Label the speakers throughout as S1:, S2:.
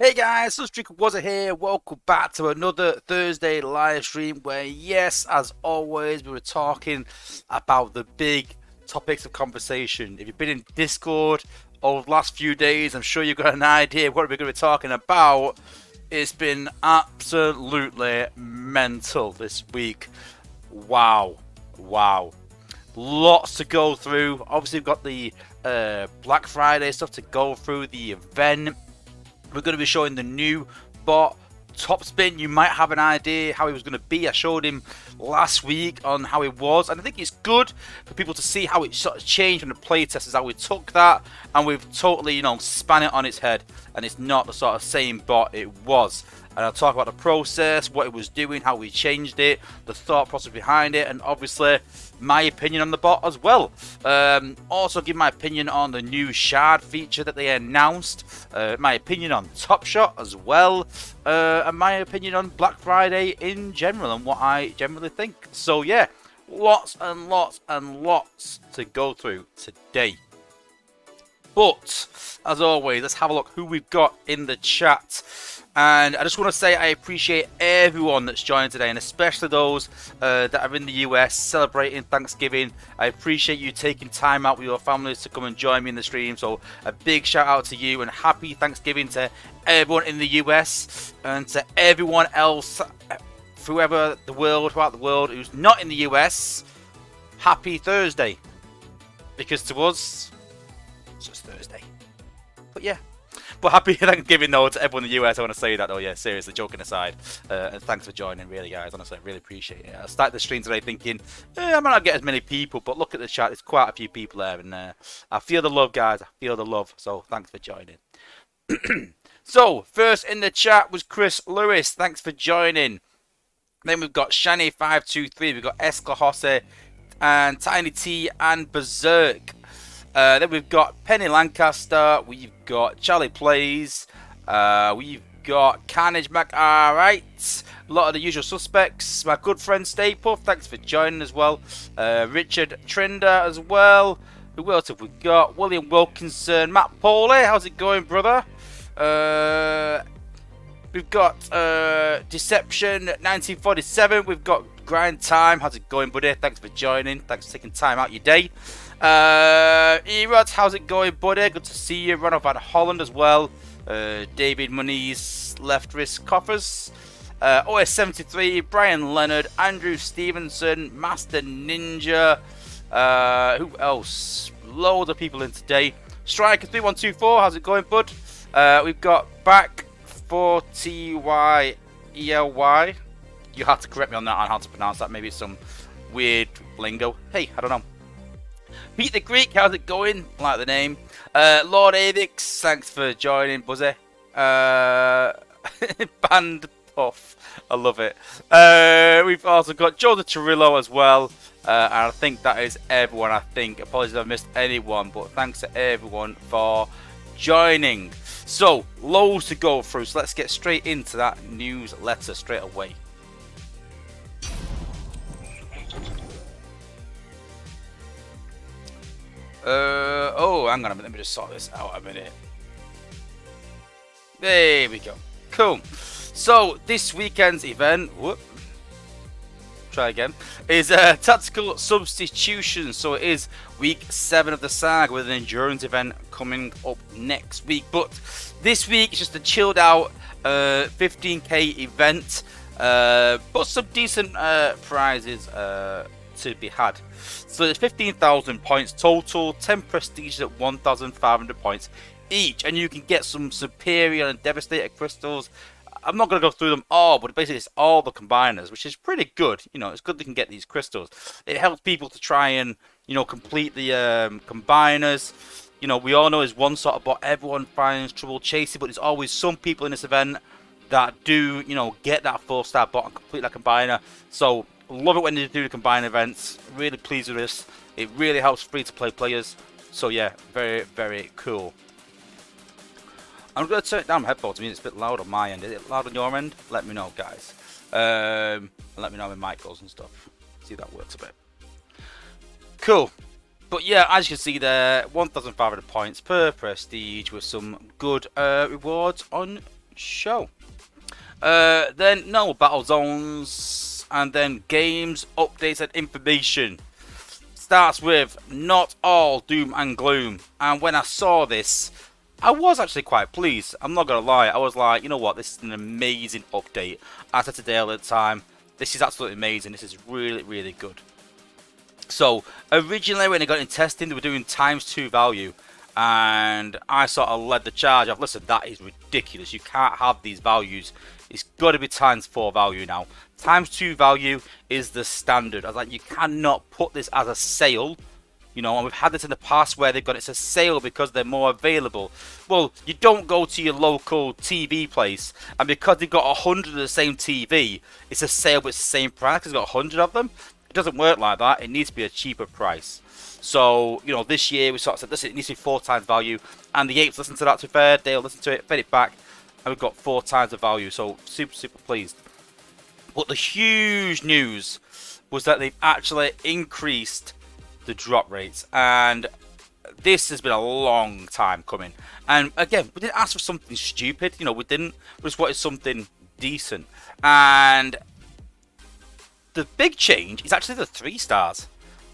S1: Hey guys, Sunstreaker Wozza here. Welcome back to another Thursday live stream where, yes, as always, we were talking about the big topics of conversation. If you've been in Discord over the last few days, I'm sure you've got an idea of what we're going to be talking about. It's been absolutely mental this week. Wow. Lots to go through. Obviously, we've got the Black Friday stuff to go through, the event. We're going to be showing the new bot Topspin. You might have an idea how he was going to be. I showed him last week on how he was, and I think it's good for people to see how it sort of changed from the playtesters, how we took that and we've totally, span it on its head, and it's not the sort of same bot it was. And I'll talk about the process, what it was doing, how we changed it, the thought process behind it, and obviously my opinion on the bot as well. Also give my opinion on the new shard feature that they announced, my opinion on Top Shot as well, and my opinion on Black Friday in general and what I generally think. So yeah, lots and lots and lots to go through today. But as always, let's have a look who we've got in the chat. And I just want to say I appreciate everyone that's joined today, and especially those that are in the US celebrating Thanksgiving. I appreciate you taking time out with your families to come and join me in the stream. So a big shout out to you and happy Thanksgiving to everyone in the US and to everyone else throughout the world who's not in the US. Happy Thursday, because to us it's just Thursday. But yeah. But happy Thanksgiving though to everyone in the US. I want to say that though, yeah, seriously, joking aside. And thanks for joining, really, guys. Honestly, I really appreciate it. I started the stream today thinking, I might not get as many people, but look at the chat, there's quite a few people there, and I feel the love, guys. I feel the love. So thanks for joining. So first in the chat was Chris Lewis. Thanks for joining. Then we've got Shani523. We've got Escalhosse and Tiny T and Berserk. Then we've got Penny Lancaster, we've got Charlie Plays, we've got Carnage Mac, alright, a lot of the usual suspects, my good friend Stay Puff, thanks for joining as well, Richard Trender as well, who else have we got, William Wilkinson, Matt Pauly, how's it going, brother? We've got Deception 1947, we've got Grind Time, how's it going, buddy? Thanks for joining, thanks for taking time out your day. Erod, how's it going, buddy? Good to see you. Ronald Van Holland as well. David Moniz, Left Wrist Coffers. OS73, Brian Leonard, Andrew Stevenson, Master Ninja. Who else? Loads of people in today. Striker 3124, how's it going, bud? We've got Back 4TYELY. You have to correct me on that, on how to pronounce that. Maybe it's some weird lingo. Hey, I don't know. Pete the Greek, how's it going? I like the name. Lord Avix, thanks for joining, Buzzy. Band Puff, I love it. We've also got Joseph Chirillo as well. And I think that is everyone, I think. Apologies if I've missed anyone, but thanks to everyone for joining. So, loads to go through, so let's get straight into that newsletter straight away. Hang on a minute, let me just sort this out a minute. There we go. Cool. So, this weekend's event, is Tactical Substitution. So it is week 7 of the saga with an endurance event coming up next week. But this week is just a chilled out 15k event, but some decent prizes to be had. So there's 15,000 points total, 10 prestige at 1,500 points each, and you can get some superior and devastator crystals. I'm not going to go through them all, but basically it's all the combiners, which is pretty good. It's good they can get these crystals. It helps people to try and, complete the combiners. We all know there's one sort of bot everyone finds trouble chasing, but there's always some people in this event that do, get that 4-star bot and complete that combiner. So love it when they do the combine events. Really pleased with this. It really helps free-to-play players. So yeah, very, very cool. I'm going to turn it down my headphones. I mean, it's a bit loud on my end. Is it loud on your end? Let me know, guys. And let me know when mic goes and stuff. See if that works a bit. Cool. But yeah, as you can see there, 1,500 points per prestige with some good rewards on show. Then no battle zones, and then games, updates, and information. Starts with not all doom and gloom. And when I saw this, I was actually quite pleased. I'm not gonna lie. I was like, you know what, this is an amazing update. I said today all the time, this is absolutely amazing. This is really, really good. So originally when they got in testing, they were doing ×2 value. And I sort of led the charge of, listen, that is ridiculous. You can't have these values. It's got to be ×4 value now. ×2 value is the standard. I was like, you cannot put this as a sale. You know, and we've had this in the past where they've got it's a sale because they're more available. Well, you don't go to your local TV place, and because they've got 100 of the same TV, it's a sale but it's the same price because they've got 100 of them. It doesn't work like that. It needs to be a cheaper price. So, you know, this year we sort of said, listen, it needs to be 4 times value. And the apes listened to that, to be fair. They'll listen to it, fed it back. And we've got 4 times the value. So, super, super pleased. But the huge news was that they've actually increased the drop rates. And this has been a long time coming. And again, we didn't ask for something stupid. You know, we just wanted something decent. And the big change is actually the 3 stars.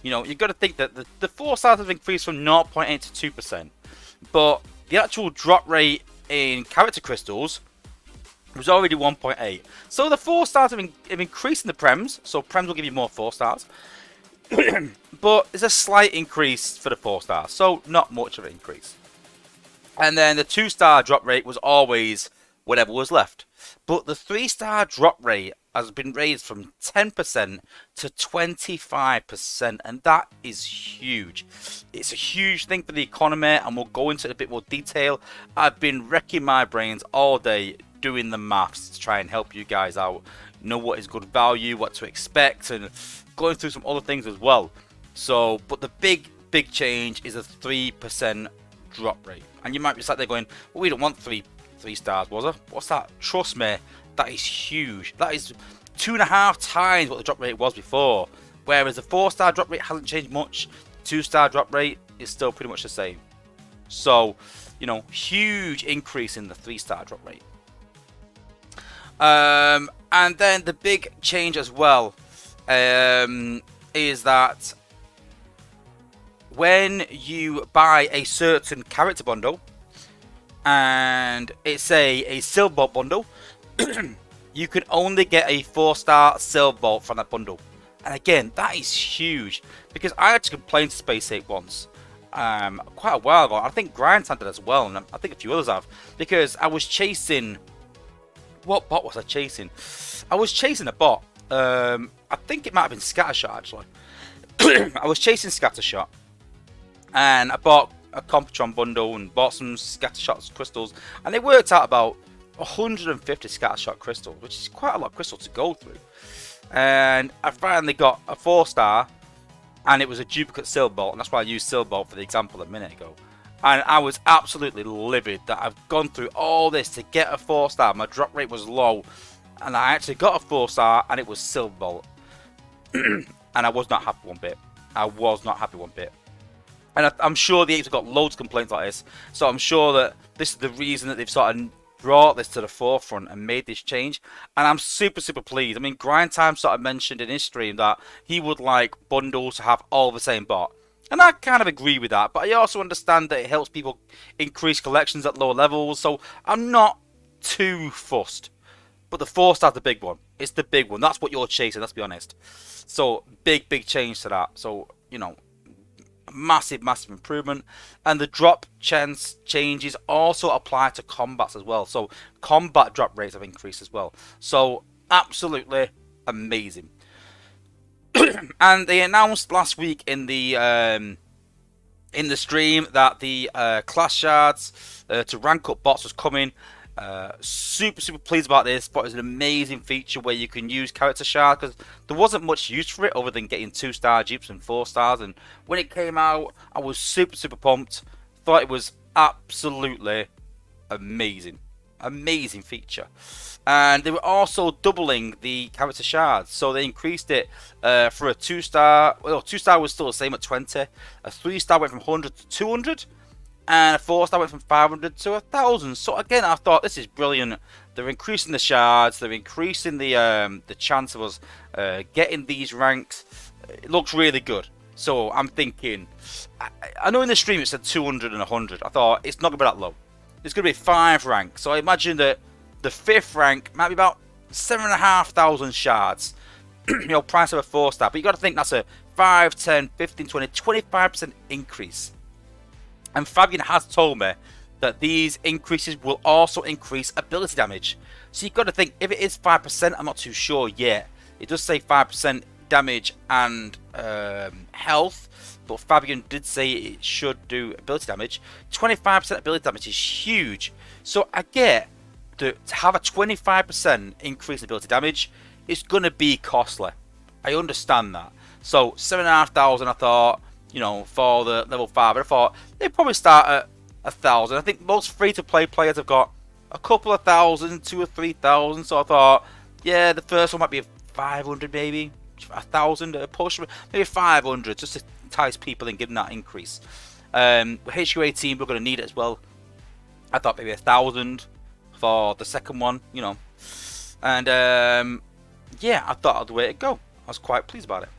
S1: You know, you've got to think that the 4 stars have increased from 0.8 to 2%. But the actual drop rate in character crystals was already 1.8. So the 4 stars have increased in the prems. So prems will give you more 4 stars. But there's a slight increase for the 4 stars. So not much of an increase. And then the 2-star drop rate was always whatever was left. But the 3-star drop rate has been raised from 10% to 25%, and that is huge. It's a huge thing for the economy, and we'll go into it in a bit more detail. I've been wrecking my brains all day doing the maths to try and help you guys out, know what is good value, what to expect, and going through some other things as well. So, but the big change is a 3% drop rate. And you might be sat there going, well, we don't want three stars, Wozza. What's that? Trust me, that is huge. That is 2.5 times what the drop rate was before. Whereas the 4-star drop rate hasn't changed much. 2-star drop rate is still pretty much the same. So, you know, huge increase in the 3-star drop rate. And then the big change as well is that when you buy a certain character bundle, and it's a silver bolt bundle, you can only get a 4-star silver bolt from that bundle. And again, that is huge, because I actually complained to Space 8 once, quite a while ago. I think Grindtime did as well, and I think a few others have, because I was chasing, what bot was I chasing? I was chasing a bot. I think it might have been Scattershot actually. I was chasing Scattershot, and I bought a Compatron bundle and bought some Scattershot crystals, and it worked out about 150 Scattershot crystals, which is quite a lot of crystals to go through. And I finally got a 4-star, and it was a duplicate silver bolt, and that's why I used silver bolt for the example a minute ago. And I was absolutely livid that I've gone through all this to get a 4-star. My drop rate was low, and I actually got a 4-star, and it was silver bolt. And I was not happy one bit. I was not happy one bit. And I'm sure the apes have got loads of complaints like this. So I'm sure that this is the reason that they've sort of brought this to the forefront and made this change. And I'm super, super pleased. I mean, Grindtime sort of mentioned in his stream that he would like bundles to have all the same bot. And I kind of agree with that. But I also understand that it helps people increase collections at lower levels. So I'm not too fussed. But the 4-star's the big one. It's the big one. That's what you're chasing, let's be honest. So big change to that. So, you know, massive improvement. And the drop chance changes also apply to combats as well. So combat drop rates have increased as well. So absolutely amazing. And they announced last week in the stream that the class shards to rank up bots was coming. Super pleased about this. But it's an amazing feature where you can use character shard, because there wasn't much use for it other than getting 2-star dupes and 4 stars. And when it came out, I was super pumped. Thought it was absolutely amazing feature. And they were also doubling the character shards, so they increased it for a 2-star. Well, 2-star was still the same at 20. A 3-star went from 100 to 200. And a 4-star went from 500 to 1,000. So again, I thought this is brilliant. They're increasing the shards. They're increasing the chance of us getting these ranks. It looks really good. So I'm thinking, I know in the stream it said 200 and 100. I thought it's not going to be that low. It's going to be 5 ranks. So I imagine that the 5th rank might be about 7,500 shards. You know, price of a 4-star. But you got to think that's a 5, 10, 15, 20, 25% increase. And Fabian has told me that these increases will also increase ability damage. So you've got to think, if it is 5%, I'm not too sure yet. It does say 5% damage and health, but Fabian did say it should do ability damage. 25% ability damage is huge. So I get to have a 25% increase in ability damage is going to be costly. I understand that. So 7,500, I thought, you know, for the level 5, I thought they'd probably start at 1,000. I think most free-to-play players have got a couple of thousand, 2,000 or 3,000. So I thought, yeah, the first one might be 500 maybe, 1,000 at a push, maybe 500 just to entice people and give them that increase. HQ18, we're going to need it as well. I thought maybe 1,000 for the second one, you know. And yeah, I thought that was the way to go. I was quite pleased about it.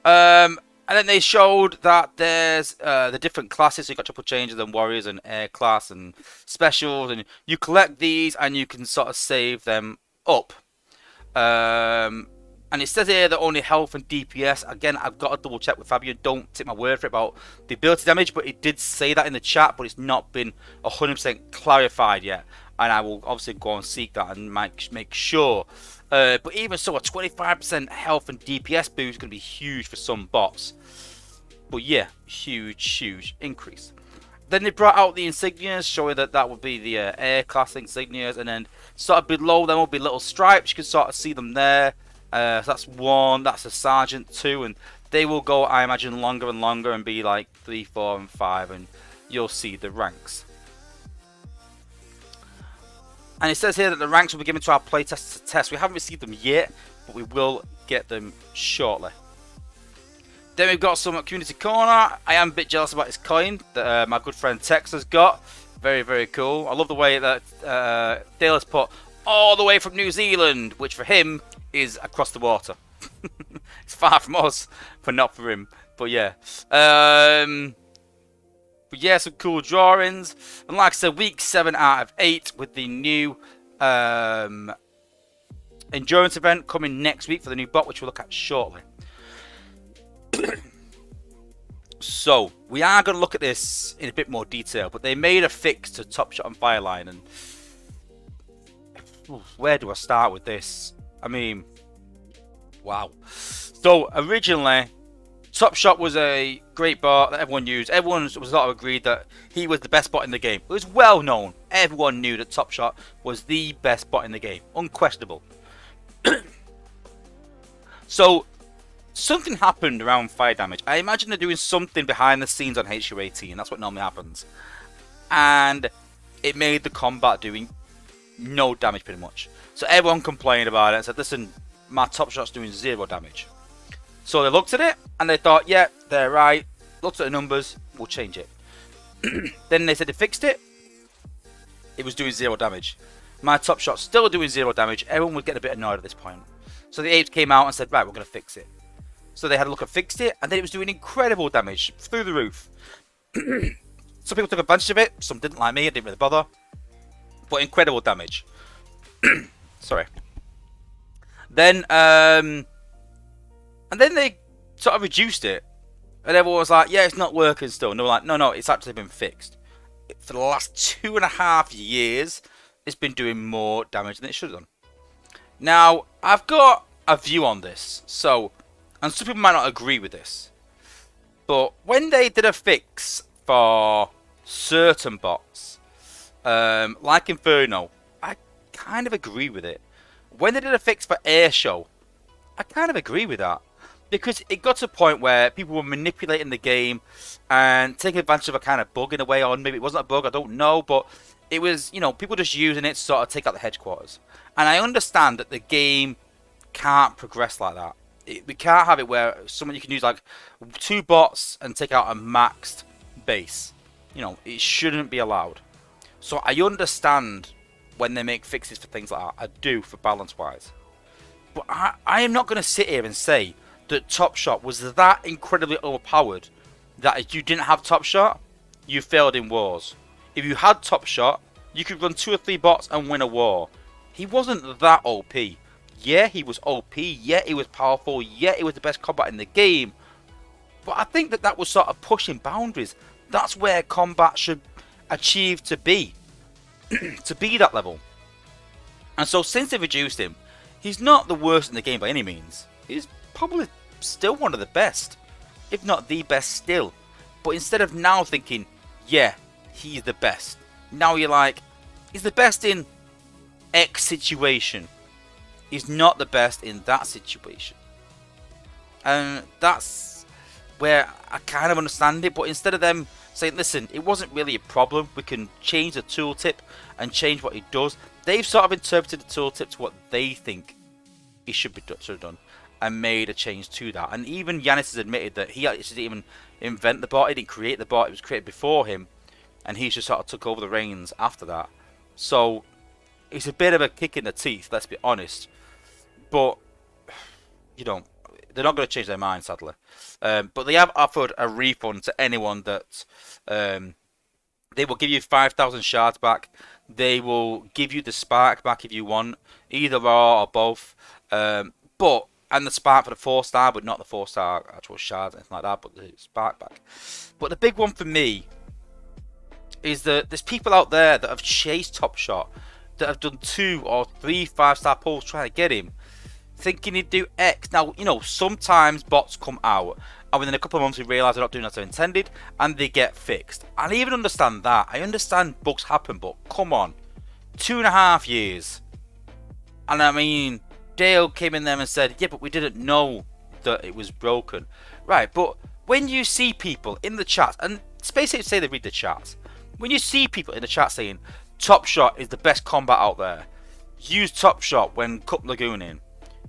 S1: And then they showed that there's the different classes. So you got triple changes and warriors and air class and specials, and you collect these and you can sort of save them up. And it says here that only health and DPS. Again, I've got to double check with Fabian. Don't take my word for it about the ability damage, but it did say that in the chat, but it's not been 100% clarified yet. And I will obviously go and seek that and make sure. But even so, a 25% health and DPS boost is going to be huge for some bots. But yeah, huge increase. Then they brought out the insignias, showing that would be the air class insignias, and then sort of below them will be little stripes. You can sort of see them there. So that's 1, that's a sergeant 2, and they will go, I imagine, longer and longer and be like 3, 4, and 5, and you'll see the ranks. And it says here that the ranks will be given to our playtesters to test. We haven't received them yet, but we will get them shortly. Then we've got some community corner. I am a bit jealous about this coin that my good friend Tex has got. Very cool. I love the way that Dale has put all the way from New Zealand, which for him is across the water. It's far from us, but not for him. But yeah. But yeah, some cool drawings. And like I said, week 7 out of 8 with the new endurance event coming next week for the new bot, which we'll look at shortly. So, we are going to look at this in a bit more detail, but they made a fix to Top Shot and Fireline, and where do I start with this? I mean, wow. So, originally, Top Shot was a great bot that everyone used. Everyone was sort of agreed that he was the best bot in the game. It was well known. Everyone knew that Top Shot was the best bot in the game. Unquestionable. So, something happened around fire damage. I imagine they're doing something behind the scenes on HQ18. That's what normally happens. And it made the combat doing no damage pretty much. So everyone complained about it and said, listen, my Top Shot's doing 0 damage. So they looked at it and they thought, yeah, they're right. Looked at the numbers, we'll change it. Then they said they fixed it. It was doing 0 damage. My Top Shot's still doing 0 damage. Everyone would get a bit annoyed at this point. So the apes came out and said, right, we're going to fix it. So they had a look and fixed it, and then it was doing incredible damage through the roof. Some people took advantage of it, some didn't, like me, I didn't really bother. But incredible damage. Sorry. Then, and then they sort of reduced it. And everyone was like, yeah, it's not working still. And they were like, no, it's actually been fixed. For the last 2.5 years, it's been doing more damage than it should have done. Now, I've got a view on this. So, and some people might not agree with this. But when they did a fix for certain bots, like Inferno, I kind of agree with it. When they did a fix for Airshow, I kind of agree with that. Because it got to a point where people were manipulating the game and taking advantage of a kind of bug in a way, or maybe it wasn't a bug, I don't know, but it was, you know, people just using it to sort of take out the headquarters. And I understand that the game can't progress like that. We can't have it where you can use like 2 bots and take out a maxed base. You know, it shouldn't be allowed. So I understand when they make fixes for things like that. I do, for balance-wise. But I am not going to sit here and say that Top Shot was that incredibly overpowered that if you didn't have Top Shot, you failed in wars. If you had Top Shot, you could run 2 or 3 bots and win a war. He wasn't that OP. Yeah, he was OP. Yeah, he was powerful. Yeah, he was the best combat in the game. But I think that was sort of pushing boundaries. That's where combat should achieve to be. To be that level. And so since they've reduced him, he's not the worst in the game by any means. He's probably still one of the best. If not the best still. But instead of now thinking, yeah, he's the best. Now you're like, he's the best in X situation. He's not the best in that situation. And that's where I kind of understand it. But instead of them saying, listen, it wasn't really a problem, we can change the tooltip and change what he does, they've sort of interpreted the tooltip to what they think he should have done and made a change to that. And even Yanis has admitted that he actually didn't even invent the bot, he didn't create the bot, it was created before him, and he just sort of took over the reins after that. So it's a bit of a kick in the teeth, let's be honest. But, you know, they're not going to change their mind, sadly. But they have offered a refund to anyone that they will give you 5,000 shards back. They will give you the spark back if you want, either or both. And the spark for the 4-star, but not the 4-star actual shards, anything like that, but the spark back. But the big one for me is that there's people out there that have chased Top Shot, that have done 2 or 3 5-star pulls trying to get him, thinking he'd do X. Now, you know, sometimes bots come out, and within a couple of months we realise they're not doing as they intended, and they get fixed. I even understand that. I understand bugs happen, but come on. 2.5 years. And I mean, Dale came in there and said, yeah, but we didn't know that it was broken. Right, but when you see people in the chat, and Space Apes say they read the chats, when you see people in the chat saying, Top Shot is the best combat out there, use Top Shot when Cup Lagoon in,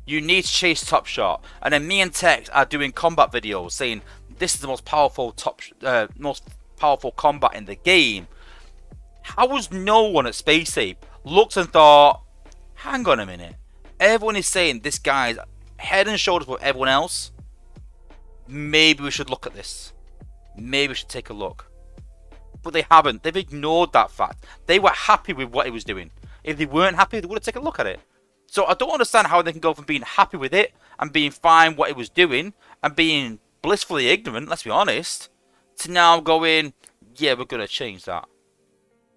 S1: you need to chase Top Shot, and then me and Tex are doing combat videos saying this is the most powerful combat in the game. How was no one at Space Ape looked and thought, hang on a minute, everyone is saying this guy's head and shoulders above everyone else, maybe we should look at this, maybe we should take a look. But they haven't. They've ignored that fact. They were happy with what he was doing. If they weren't happy, they would have taken a look at it. So I don't understand how they can go from being happy with it and being fine what he was doing and being blissfully ignorant, let's be honest, to now going, yeah, we're going to change that.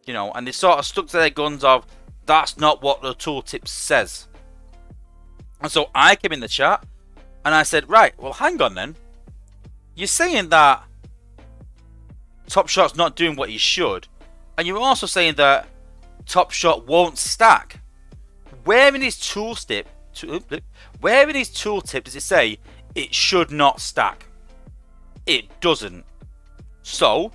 S1: You know, and they sort of stuck to their guns of, that's not what the tooltip says. And so I came in the chat and I said, right, well, hang on then. You're saying that Top Shot's not doing what he should, and you're also saying that Top Shot won't stack. Where in his tooltip does it say it should not stack? It doesn't. So,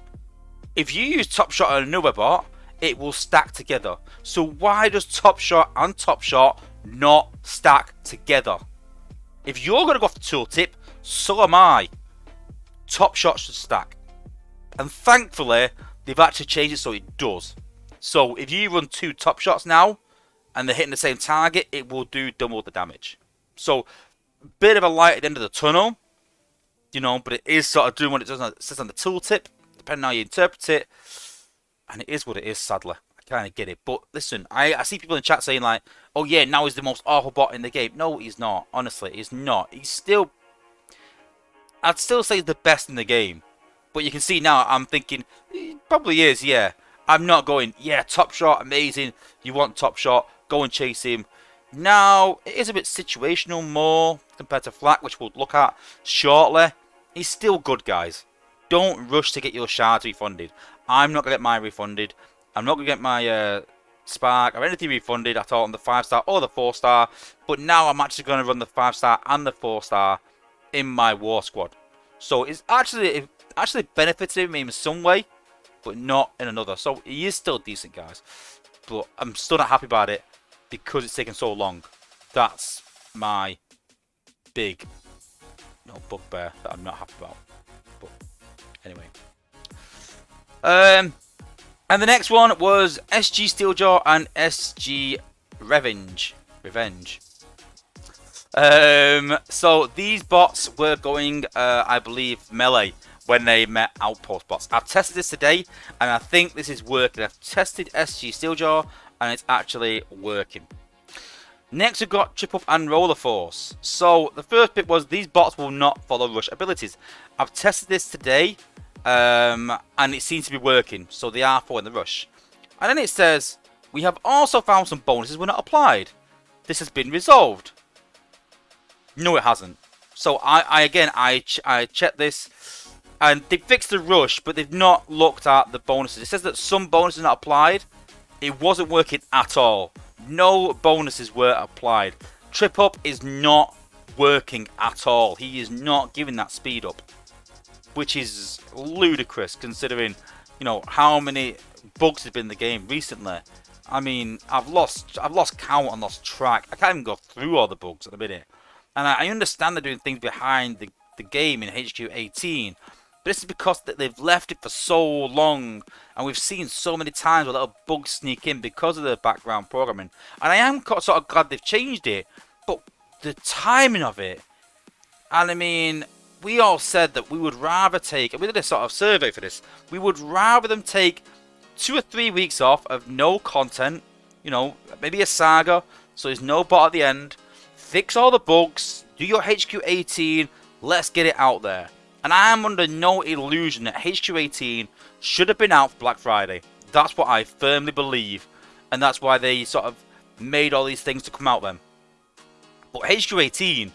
S1: if you use Top Shot on another bot, it will stack together. So why does Top Shot and Top Shot not stack together? If you're going to go off the tooltip, so am I. Top Shot should stack. And thankfully, they've actually changed it so it does. So if you run 2 Top Shots now, and they're hitting the same target, it will do double the damage. So, bit of a light at the end of the tunnel, you know, but it is sort of doing what it says on the tooltip, depending on how you interpret it. And it is what it is, sadly. I kind of get it. But listen, I see people in chat saying like, oh yeah, now he's the most awful bot in the game. No, he's not. Honestly, he's not. He's still, I'd still say he's the best in the game. But you can see now, I'm thinking, he probably is, yeah. I'm not going, yeah, Top Shot, amazing. You want Top Shot, go and chase him. Now, it is a bit situational more compared to Flak, which we'll look at shortly. He's still good, guys. Don't rush to get your shards refunded. I'm not going to get mine refunded. I'm not going to get my spark or anything refunded at all on the 5-star or the 4-star. But now I'm actually going to run the 5-star and the 4-star in my war squad. So it's actually benefited me in some way, but not in another. So he is still decent, guys. But I'm still not happy about it because it's taken so long. That's my big bugbear that I'm not happy about. But anyway. And the next one was SG Steeljaw and SG Revenge. So these bots were going, I believe, melee when they met Outpost bots. I've tested this today, and I think this is working. I've tested SG Steeljaw, and it's actually working. Next, we've got Trip Up and Roller Force. So the first bit was these bots will not follow rush abilities. I've tested this today, and it seems to be working. So they are following the rush. And then it says, we have also found some bonuses were not applied. This has been resolved. No, it hasn't. So I checked this, and they fixed the rush, but they've not looked at the bonuses. It says that some bonuses are not applied. It wasn't working at all. No bonuses were applied. Trip Up is not working at all. He is not giving that speed up, which is ludicrous considering, you know, how many bugs have been in the game recently. I mean, I've lost count and lost track. I can't even go through all the bugs at the minute. And I understand they're doing things behind the game in HQ 18. But this is because they've left it for so long. And we've seen so many times where little bugs sneak in because of the background programming. And I am sort of glad they've changed it. But the timing of it. And I mean, we all said that we would rather take, and we did a sort of survey for this, we would rather them take 2 or 3 weeks off of no content. You know, maybe a saga. So there's no bot at the end. Fix all the bugs, do your HQ 18, let's get it out there. And I am under no illusion that HQ 18 should have been out for Black Friday. That's what I firmly believe. And that's why they sort of made all these things to come out then. But HQ 18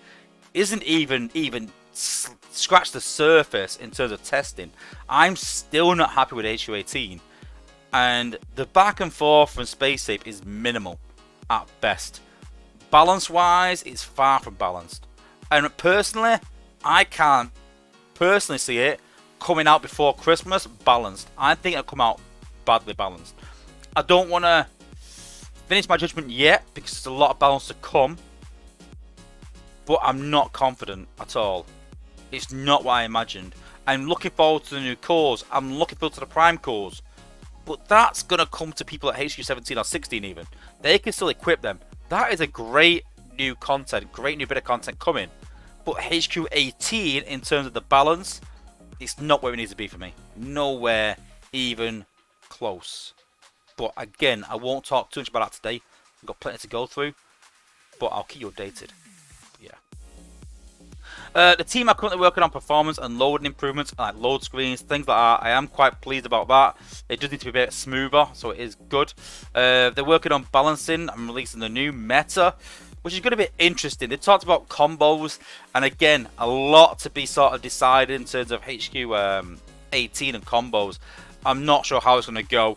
S1: isn't even scratched the surface in terms of testing. I'm still not happy with HQ 18. And the back and forth from Space Ape is minimal at best. Balance wise, it's far from balanced. And personally, I can't personally see it coming out before Christmas balanced. I think it'll come out badly balanced. I don't want to finish my judgment yet because there's a lot of balance to come. But I'm not confident at all. It's not what I imagined. I'm looking forward to the new cores. I'm looking forward to the prime cores. But that's going to come to people at HQ 17 or 16 even. They can still equip them. That is a great new content, great new bit of content coming. But HQ 18, in terms of the balance, it's not where it needs to be for me. Nowhere even close. But again, I won't talk too much about that today. We've got plenty to go through. But I'll keep you updated. The team are currently working on performance and loading improvements, like load screens, things like that. I am quite pleased about that. It does need to be a bit smoother, so it is good. They're working on balancing and releasing the new meta, which is going to be interesting. They talked about combos, and again, a lot to be sort of decided in terms of HQ 18 and combos. I'm not sure how it's going to go.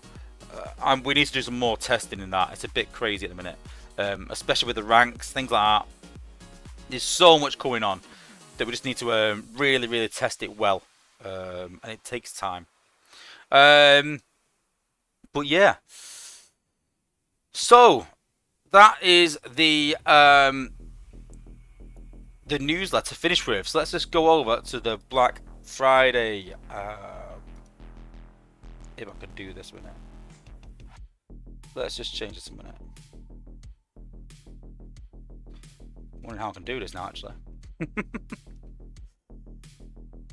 S1: We need to do some more testing in that. It's a bit crazy at the minute, especially with the ranks, things like that. There's so much going on that we just need to really test it well, and it takes time. But yeah, so that is the newsletter to finish with. So let's just go over to the Black Friday. If I could do this a minute, let's just change this a minute. Wondering how I can do this now, actually.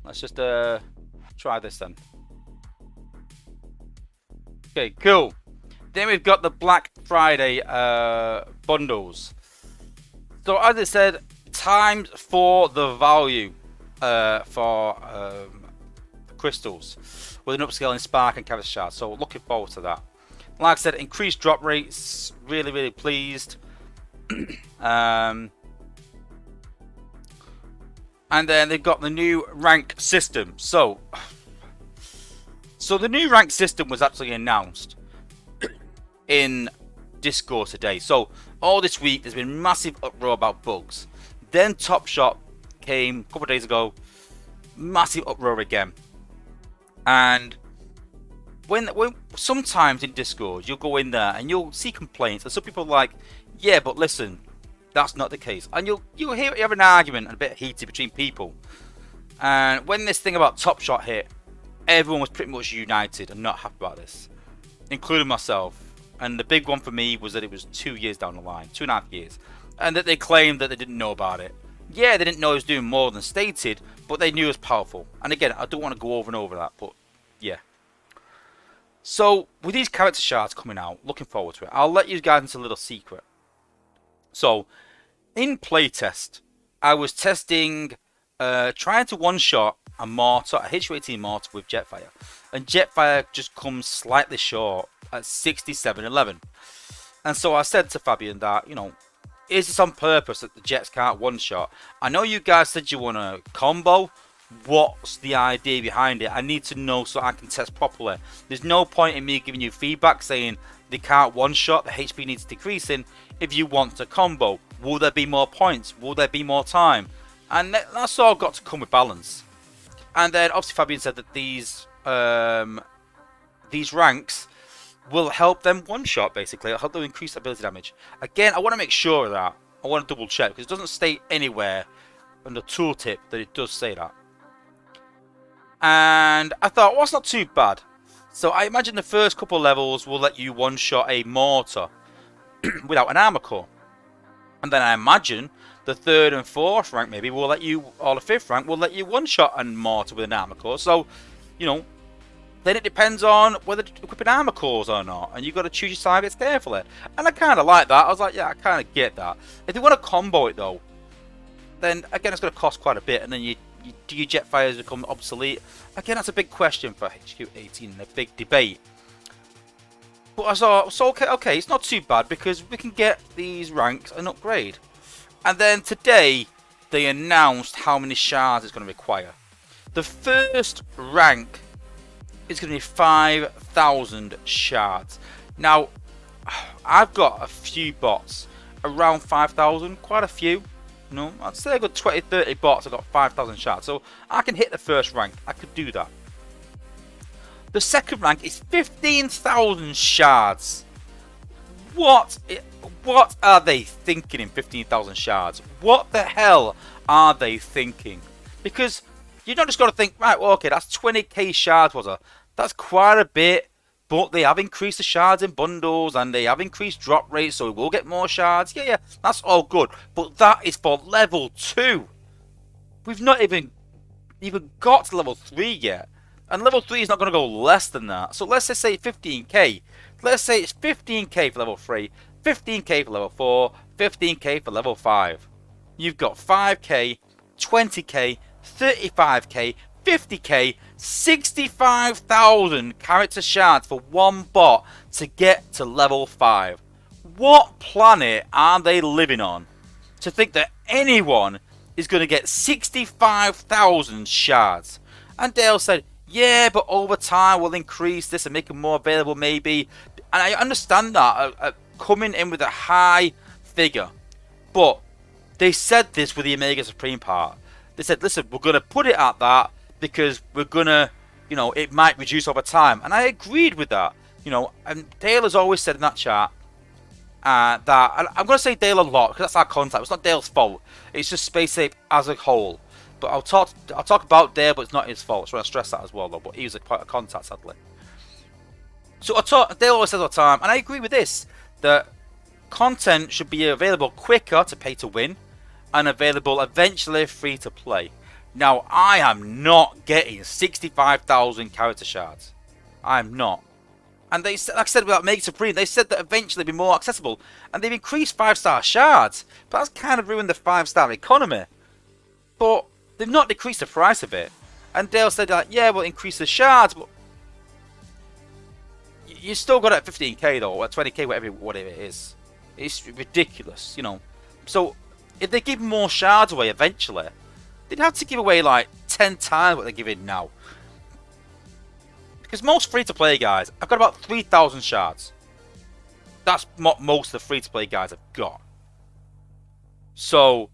S1: Let's just try this then. Okay, cool. Then we've got the Black Friday bundles. So as it said, times for the value for crystals with an upscale in Spark and Canvas Shards. So looking forward to that. Like I said, increased drop rates. Really pleased. And then they've got the new rank system. So the new rank system was actually announced in Discord today. So all this week there's been massive uproar about bugs. Then Top Shot came a couple of days ago. Massive uproar again. And when sometimes in Discord you'll go in there and you'll see complaints, and some people are like, yeah, but listen, that's not the case. And you'll hear you have an argument and a bit heated between people. And when this thing about Top Shot hit, everyone was pretty much united and not happy about this, including myself. And the big one for me was that it was 2 years down the line, 2.5 years, and that they claimed that they didn't know about it. Yeah, they didn't know it was doing more than stated, but they knew it was powerful. And again, I don't want to go over and over that, but yeah. So with these character shards coming out, looking forward to it. I'll let you guys into a little secret. So in playtest, I was testing, trying to one-shot a mortar, a HU-18 mortar with Jetfire, and Jetfire just comes slightly short at 67-11. And so I said to Fabian that, you know, is this on purpose that the Jets can't one-shot? I know you guys said you want a combo. What's the idea behind it? I need to know so I can test properly. There's no point in me giving you feedback saying they can't one-shot, the HP needs decreasing if you want a combo. Will there be more points? Will there be more time? And that's all got to come with balance. And then obviously Fabian said that these ranks will help them one-shot, basically. It'll help them increase ability damage. Again, I want to make sure of that. I want to double check, because it doesn't state anywhere on the tooltip that it does say that. And I thought, well, it's not too bad. So I imagine the first couple of levels will let you one-shot a mortar without an armor core. And then I imagine the 3rd and 4th rank maybe will let you, or the 5th rank will let you one-shot a mortar with an armor core. So, you know, then it depends on whether to equip an armor cores or not. And you've got to choose your targets carefully. And I kind of like that. I was like, yeah, I kind of get that. If you want to combo it though, then again, it's going to cost quite a bit. And then do your Jetfires become obsolete? Again, that's a big question for HQ18 and a big debate. But I thought, so okay, it's not too bad because we can get these ranks and upgrade. And then today, they announced how many shards it's going to require. The first rank is going to be 5,000 shards. Now, I've got a few bots around 5,000, quite a few. No, I'd say I've got 20, 30 bots, I've got 5,000 shards. So I can hit the first rank, I could do that. The second rank is 15,000 shards. What are they thinking in 15,000 shards? What the hell are they thinking? Because you're not just got to think, right, well, okay, that's 20k shards, Wozza. That's quite a bit, but they have increased the shards in bundles and they have increased drop rates, so we will get more shards. Yeah, that's all good. But that is for level 2. We've not even got to level 3 yet. And level 3 is not going to go less than that. So let's just say 15k. Let's say it's 15k for level 3, 15k for level 4, 15k for level 5. You've got 5k, 20k, 35k, 50k, 65,000 character shards for one bot to get to level 5. What planet are they living on to think that anyone is going to get 65,000 shards? And Dale said, yeah, but over time we'll increase this and make them more available maybe. And I understand that, coming in with a high figure. But they said this with the Omega Supreme part. They said, listen, we're going to put it at that because we're going to, you know, it might reduce over time. And I agreed with that. You know, and Dale has always said in that chat that, and I'm going to say Dale a lot because that's our contact. It's not Dale's fault. It's just Space Ape as a whole. But I'll talk about Dale, but it's not his fault. So I want to stress that as well, though. But he was a contact, sadly. So Dale always says all the time, and I agree with this, that content should be available quicker to pay to win, and available eventually free to play. Now, I am not getting 65,000 character shards. I am not. And they, like I said about Omega Supreme, they said that eventually it'll be more accessible, and they've increased 5-star shards. But that's kind of ruined the 5-star economy. But they've not decreased the price of it. And Dale said, like, yeah, we'll increase the shards, but you still got it at 15k though, or 20k, whatever it is. It's ridiculous, you know. So if they give more shards away eventually, they'd have to give away like 10 times what they're giving now. Because most free-to-play guys, I've got about 3,000 shards. That's what most of the free-to-play guys have got. So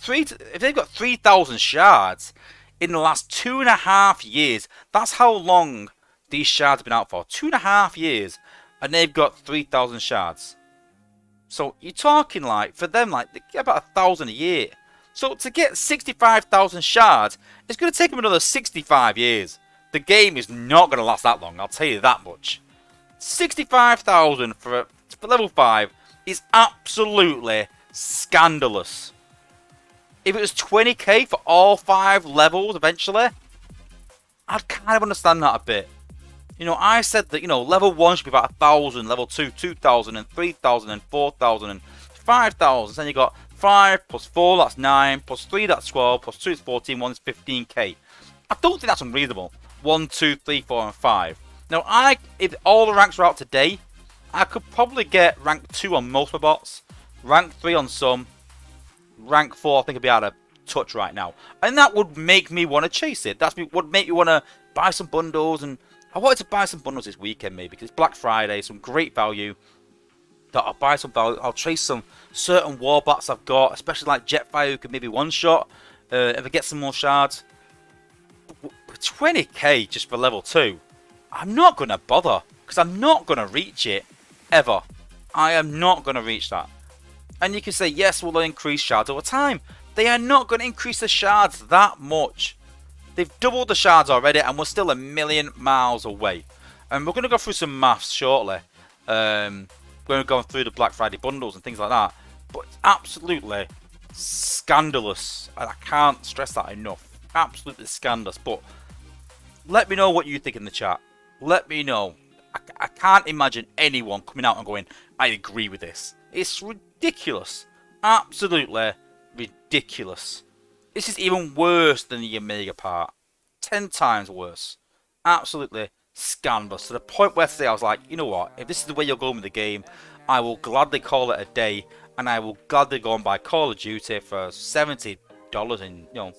S1: if they've got 3,000 shards in the last 2.5 years, that's how long these shards have been out for. 2.5 years, and they've got 3,000 shards. So you're talking like, for them, like, they get about 1,000 a year. So to get 65,000 shards, it's going to take him another 65 years. The game is not going to last that long, I'll tell you that much. 65,000 for level 5 is absolutely scandalous. If it was 20k for all 5 levels eventually, I'd kind of understand that a bit. You know, I said that, you know, level 1 should be about 1,000, level 2, 2,000, and 3,000, and 4,000, and 5,000. Then you got 5 plus 4, that's 9, plus 3, that's 12, plus 2 is 14, 1 is 15k. I don't think that's unreasonable. 1, 2, 3, 4, and 5. Now, if all the ranks were out today, I could probably get rank 2 on most of my bots, rank 3 on some, rank 4 I think I'd be out of touch right now. And that would make me want to chase it. That would make me want to buy some bundles, and I wanted to buy some bundles this weekend maybe, because it's Black Friday, some great value. That I'll buy some value, I'll chase some certain warbots I've got, especially like Jetfire who could maybe one-shot, if I get some more shards. 20k just for level 2, I'm not going to bother, because I'm not going to reach it, ever. I am not going to reach that. And you can say, yes, will they increase shards over time? They are not going to increase the shards that much. They've doubled the shards already, and we're still a million miles away. And we're going to go through some maths shortly. We're going through the Black Friday bundles and things like that. But it's absolutely scandalous. And I can't stress that enough. Absolutely scandalous. But let me know what you think in the chat. Let me know. I can't imagine anyone coming out and going, I agree with this. It's ridiculous. Absolutely ridiculous. This is even worse than the Omega part. 10 times worse. Absolutely scandalous. To the point where today I was like, you know what? If this is the way you're going with the game, I will gladly call it a day. And I will gladly go and buy Call of Duty for $70 and, you know,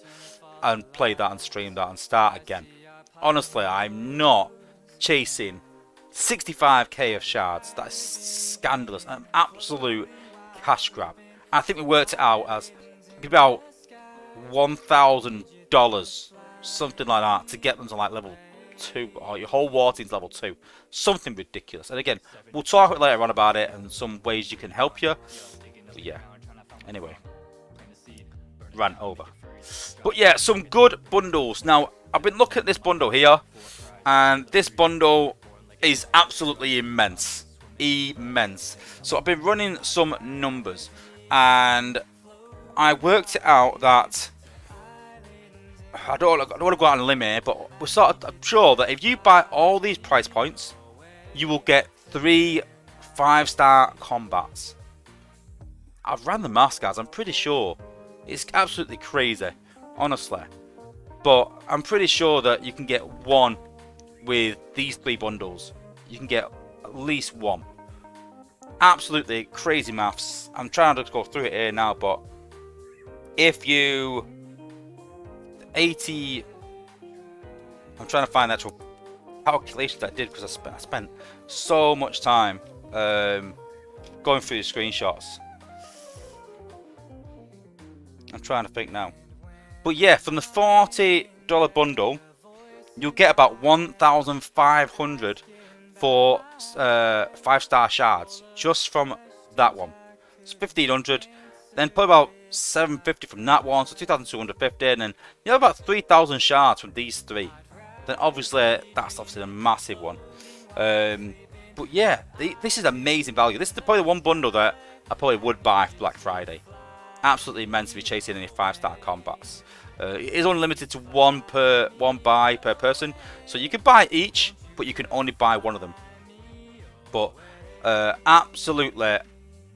S1: and play that and stream that and start again. Honestly, I'm not chasing 65k of shards. That is scandalous. An absolute cash grab. I think we worked it out as about $1,000, something like that, to get them to like level 2, or your whole war team's level 2. Something ridiculous. And again, we'll talk later on about it and some ways you can help you. But yeah. Anyway. Ran over. But yeah, some good bundles. Now, I've been looking at this bundle here, and this bundle is absolutely immense. Immense. So I've been running some numbers, and I worked it out that I don't want to go out on a limb here, but I'm sure that if you buy all these price points, you will get 3 5-star combats. I've ran the maths, guys. I'm pretty sure. It's absolutely crazy, honestly. But I'm pretty sure that you can get one with these 3 bundles. You can get at least one. Absolutely crazy maths. I'm trying to go through it here now, but if you 80, I'm trying to find the actual calculations that I did, because I spent so much time going through the screenshots. I'm trying to think now. But yeah, from the $40 bundle, you'll get about 1,500 for 5-star shards, just from that one. It's 1,500, then put about 750 from that one, so 2,250, and then you have about 3,000 shards from these 3. Then obviously that's obviously a massive one. But yeah, this is amazing value. This is probably the one bundle that I probably would buy for Black Friday. Absolutely immense to be chasing any 5-star combats. It is unlimited to one buy per person, so you can buy each, but you can only buy one of them. But absolutely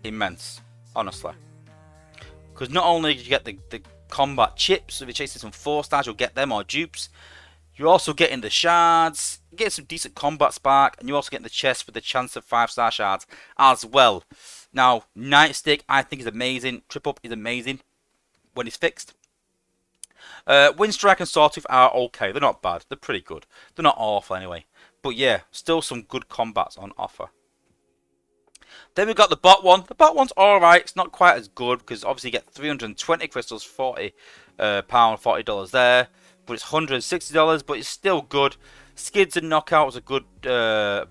S1: immense, honestly. Because not only do you get the combat chips, if you're chasing some 4-stars, you'll get them, or dupes. You're also getting the shards, you get some decent combat spark, and you're also getting the chest with the chance of 5-star shards as well. Now, Nightstick I think is amazing. Trip Up is amazing when it's fixed. Windstrike and Sawtooth are okay. They're not bad. They're pretty good. They're not awful anyway. But yeah, still some good combats on offer. Then we've got the bot one. The bot one's alright. It's not quite as good, because obviously you get 320 crystals, £40, $40 there. But it's $160, but it's still good. Skids and Knockouts a good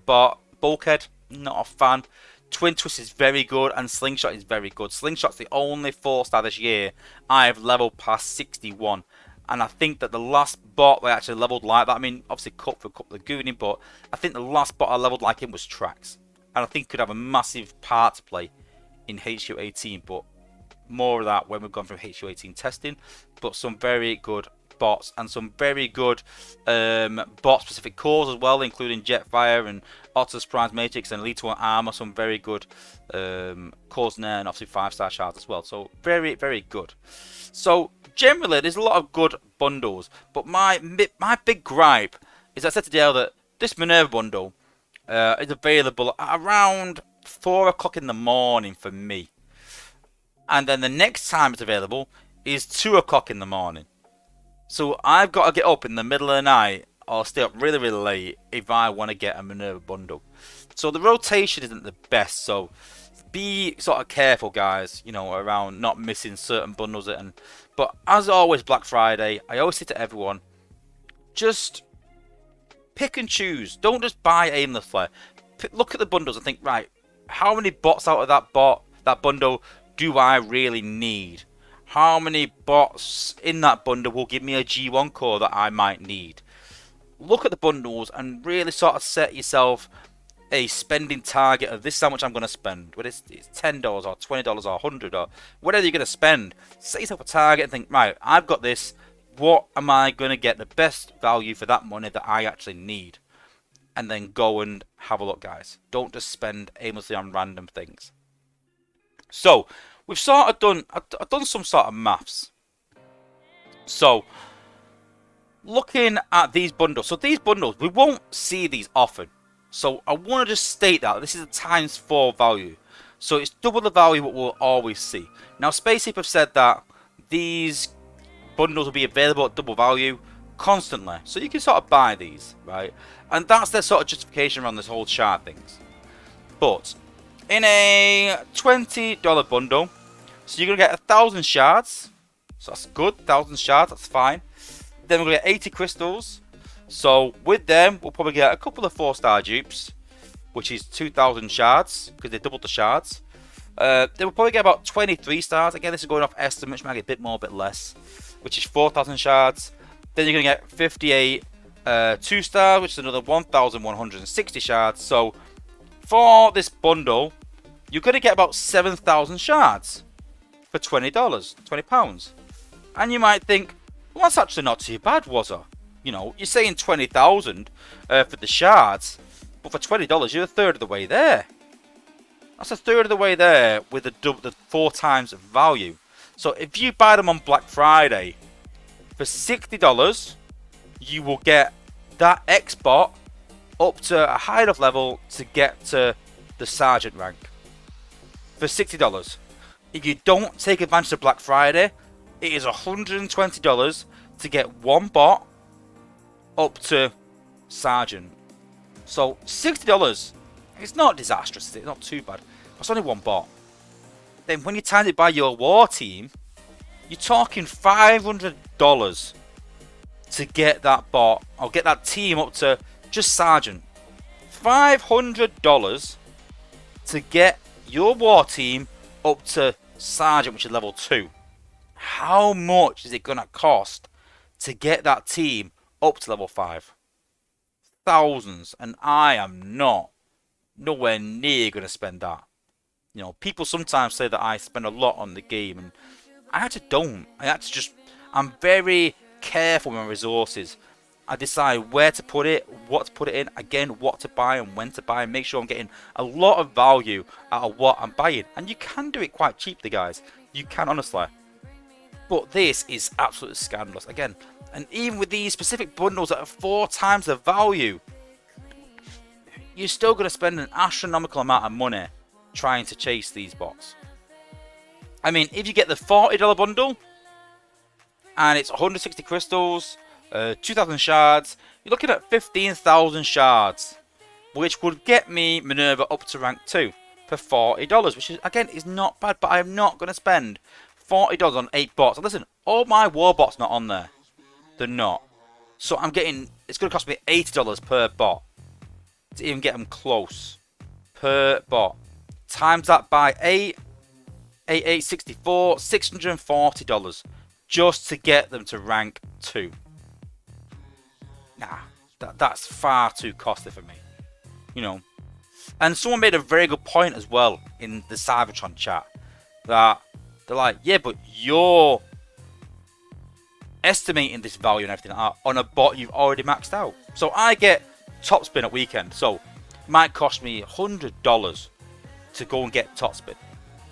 S1: bot. Bulkhead, not a fan. Twin Twist is very good, and Slingshot is very good. Slingshot's the only 4-star this year I've leveled past 61. And I think that the last bot I actually leveled like that, I mean, obviously Cup for Cup Lagooning, but I think the last bot I leveled like him was Trax. And I think could have a massive part to play in HU18, but more of that when we've gone through HU18 testing. But some very good bots and some very good bot specific cores as well, including Jetfire and Otter's Prize Matrix and Elite 1 Armor. Some very good cores in there, and obviously 5-star shards as well. So very, very good. So generally there's a lot of good bundles, but my big gripe is I said to Dale that this Minerva bundle is available at around 4 o'clock in the morning for me, and then the next time it's available is 2 o'clock in the morning. So I've got to get up in the middle of the night or stay up really, really late if I want to get a Minerva bundle. So the rotation isn't the best, so be sort of careful, guys, you know, around not missing certain bundles. But as always, Black Friday, I always say to everyone, just pick and choose. Don't just buy aimlessly. Look at the bundles and think, right, how many bots out of that bundle do I really need? How many bots in that bundle will give me a G1 core that I might need? Look at the bundles and really sort of set yourself a spending target of this is how much I'm going to spend. Whether it's $10 or $20 or $100 or whatever you're going to spend. Set yourself a target and think, right, I've got this. What am I going to get the best value for that money that I actually need? And then go and have a look, guys. Don't just spend aimlessly on random things. So we've sort of done, I've done some sort of maths. So looking at these bundles, so these bundles, we won't see these often. So I want to just state that this is a ×4 value. So it's double the value what we'll always see. Now Spaceheap have said that these bundles will be available at double value constantly. So you can sort of buy these, right? And that's their sort of justification around this whole shard things. But in a $20 bundle, so you're going to get 1,000 shards. So that's good, 1,000 shards, that's fine. Then we're going to get 80 crystals. So with them, we'll probably get a couple of 4-star dupes, which is 2,000 shards, because they doubled the shards. Then we'll probably get about 23 stars. Again, this is going off estimates, might get a bit more, a bit less, which is 4,000 shards. Then you're going to get 58 2-stars, which is another 1,160 shards. So for this bundle, you're going to get about 7,000 shards for $20, £20. And you might think, well, that's actually not too bad, Wozza. You know, you're saying 20,000 for the shards, but for $20, you're a third of the way there. That's a third of the way there with the 4 times value. So if you buy them on Black Friday for $60, you will get that X-bot up to a high enough level to get to the Sergeant rank for $60. If you don't take advantage of Black Friday, it is $120 to get one bot up to Sergeant. So $60, it's not disastrous, it's not too bad. It's only one bot. Then when you times it by your war team, you're talking $500 to get that bot, or get that team up to just Sergeant. $500 to get your war team up to Sergeant, which is level 2. How much is it going to cost to get that team up to level 5? Thousands, and I am nowhere near going to spend that. You know, people sometimes say that I spend a lot on the game, and I actually don't. I'm very careful with my resources. I decide where to put it, what to put it in, again, what to buy and when to buy, and make sure I'm getting a lot of value out of what I'm buying. And you can do it quite cheaply, guys. You can, honestly. But this is absolutely scandalous. Again, and even with these specific bundles that are 4 times the value, you're still going to spend an astronomical amount of money trying to chase these bots. I mean, if you get the $40 bundle, and it's 160 crystals, 2,000 shards, you're looking at 15,000 shards, which would get me Minerva up to rank 2 for $40, which is, again, is not bad, but I'm not going to spend $40 on 8 bots. And listen, all my war bots not on there. They're not. So I'm getting, it's going to cost me $80 per bot to even get them close. Per bot. times that by 8, 864, $640 just to get them to rank 2. Nah, that's far too costly for me. You know. And someone made a very good point as well in the Cybertron chat. That they're like, yeah, but you're estimating this value and everything like that on a bot you've already maxed out. So I get Topspin at weekend. So it might cost me $100 to go and get Topspin.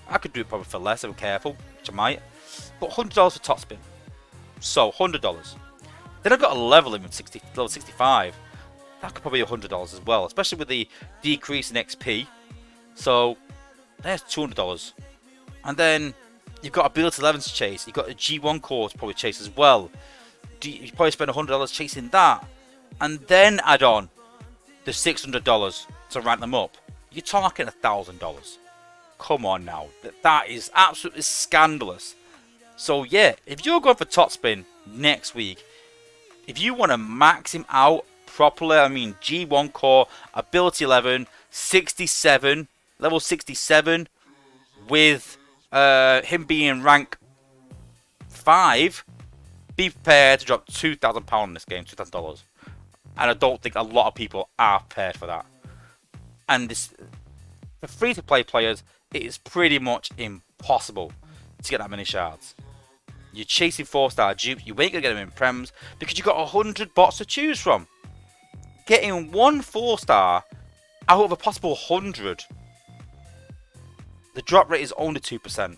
S1: I could do it probably for less if I'm careful, which I might. But $100 for Topspin. So $100. Then I've got a level in with level 65. That could probably be $100 as well, especially with the decrease in XP. So there's $200. And then you've got ability 11 to chase. You've got a G1 core to probably chase as well. You probably spend $100 chasing that. And then add on the $600 to rank them up. You're talking $1,000. Come on now. That is absolutely scandalous. So yeah, if you're going for Topspin next week, if you want to max him out properly, I mean G1 core, ability 11, 67, level 67, with him being rank 5, be prepared to drop £2,000 in this game, $2,000. And I don't think a lot of people are prepared for that. And this, for free-to-play players, it is pretty much impossible to get that many shards. You're chasing 4-star dupes, you ain't going to get them in prems because you've got 100 bots to choose from. Getting one 4-star out of a possible 100, the drop rate is only 2%.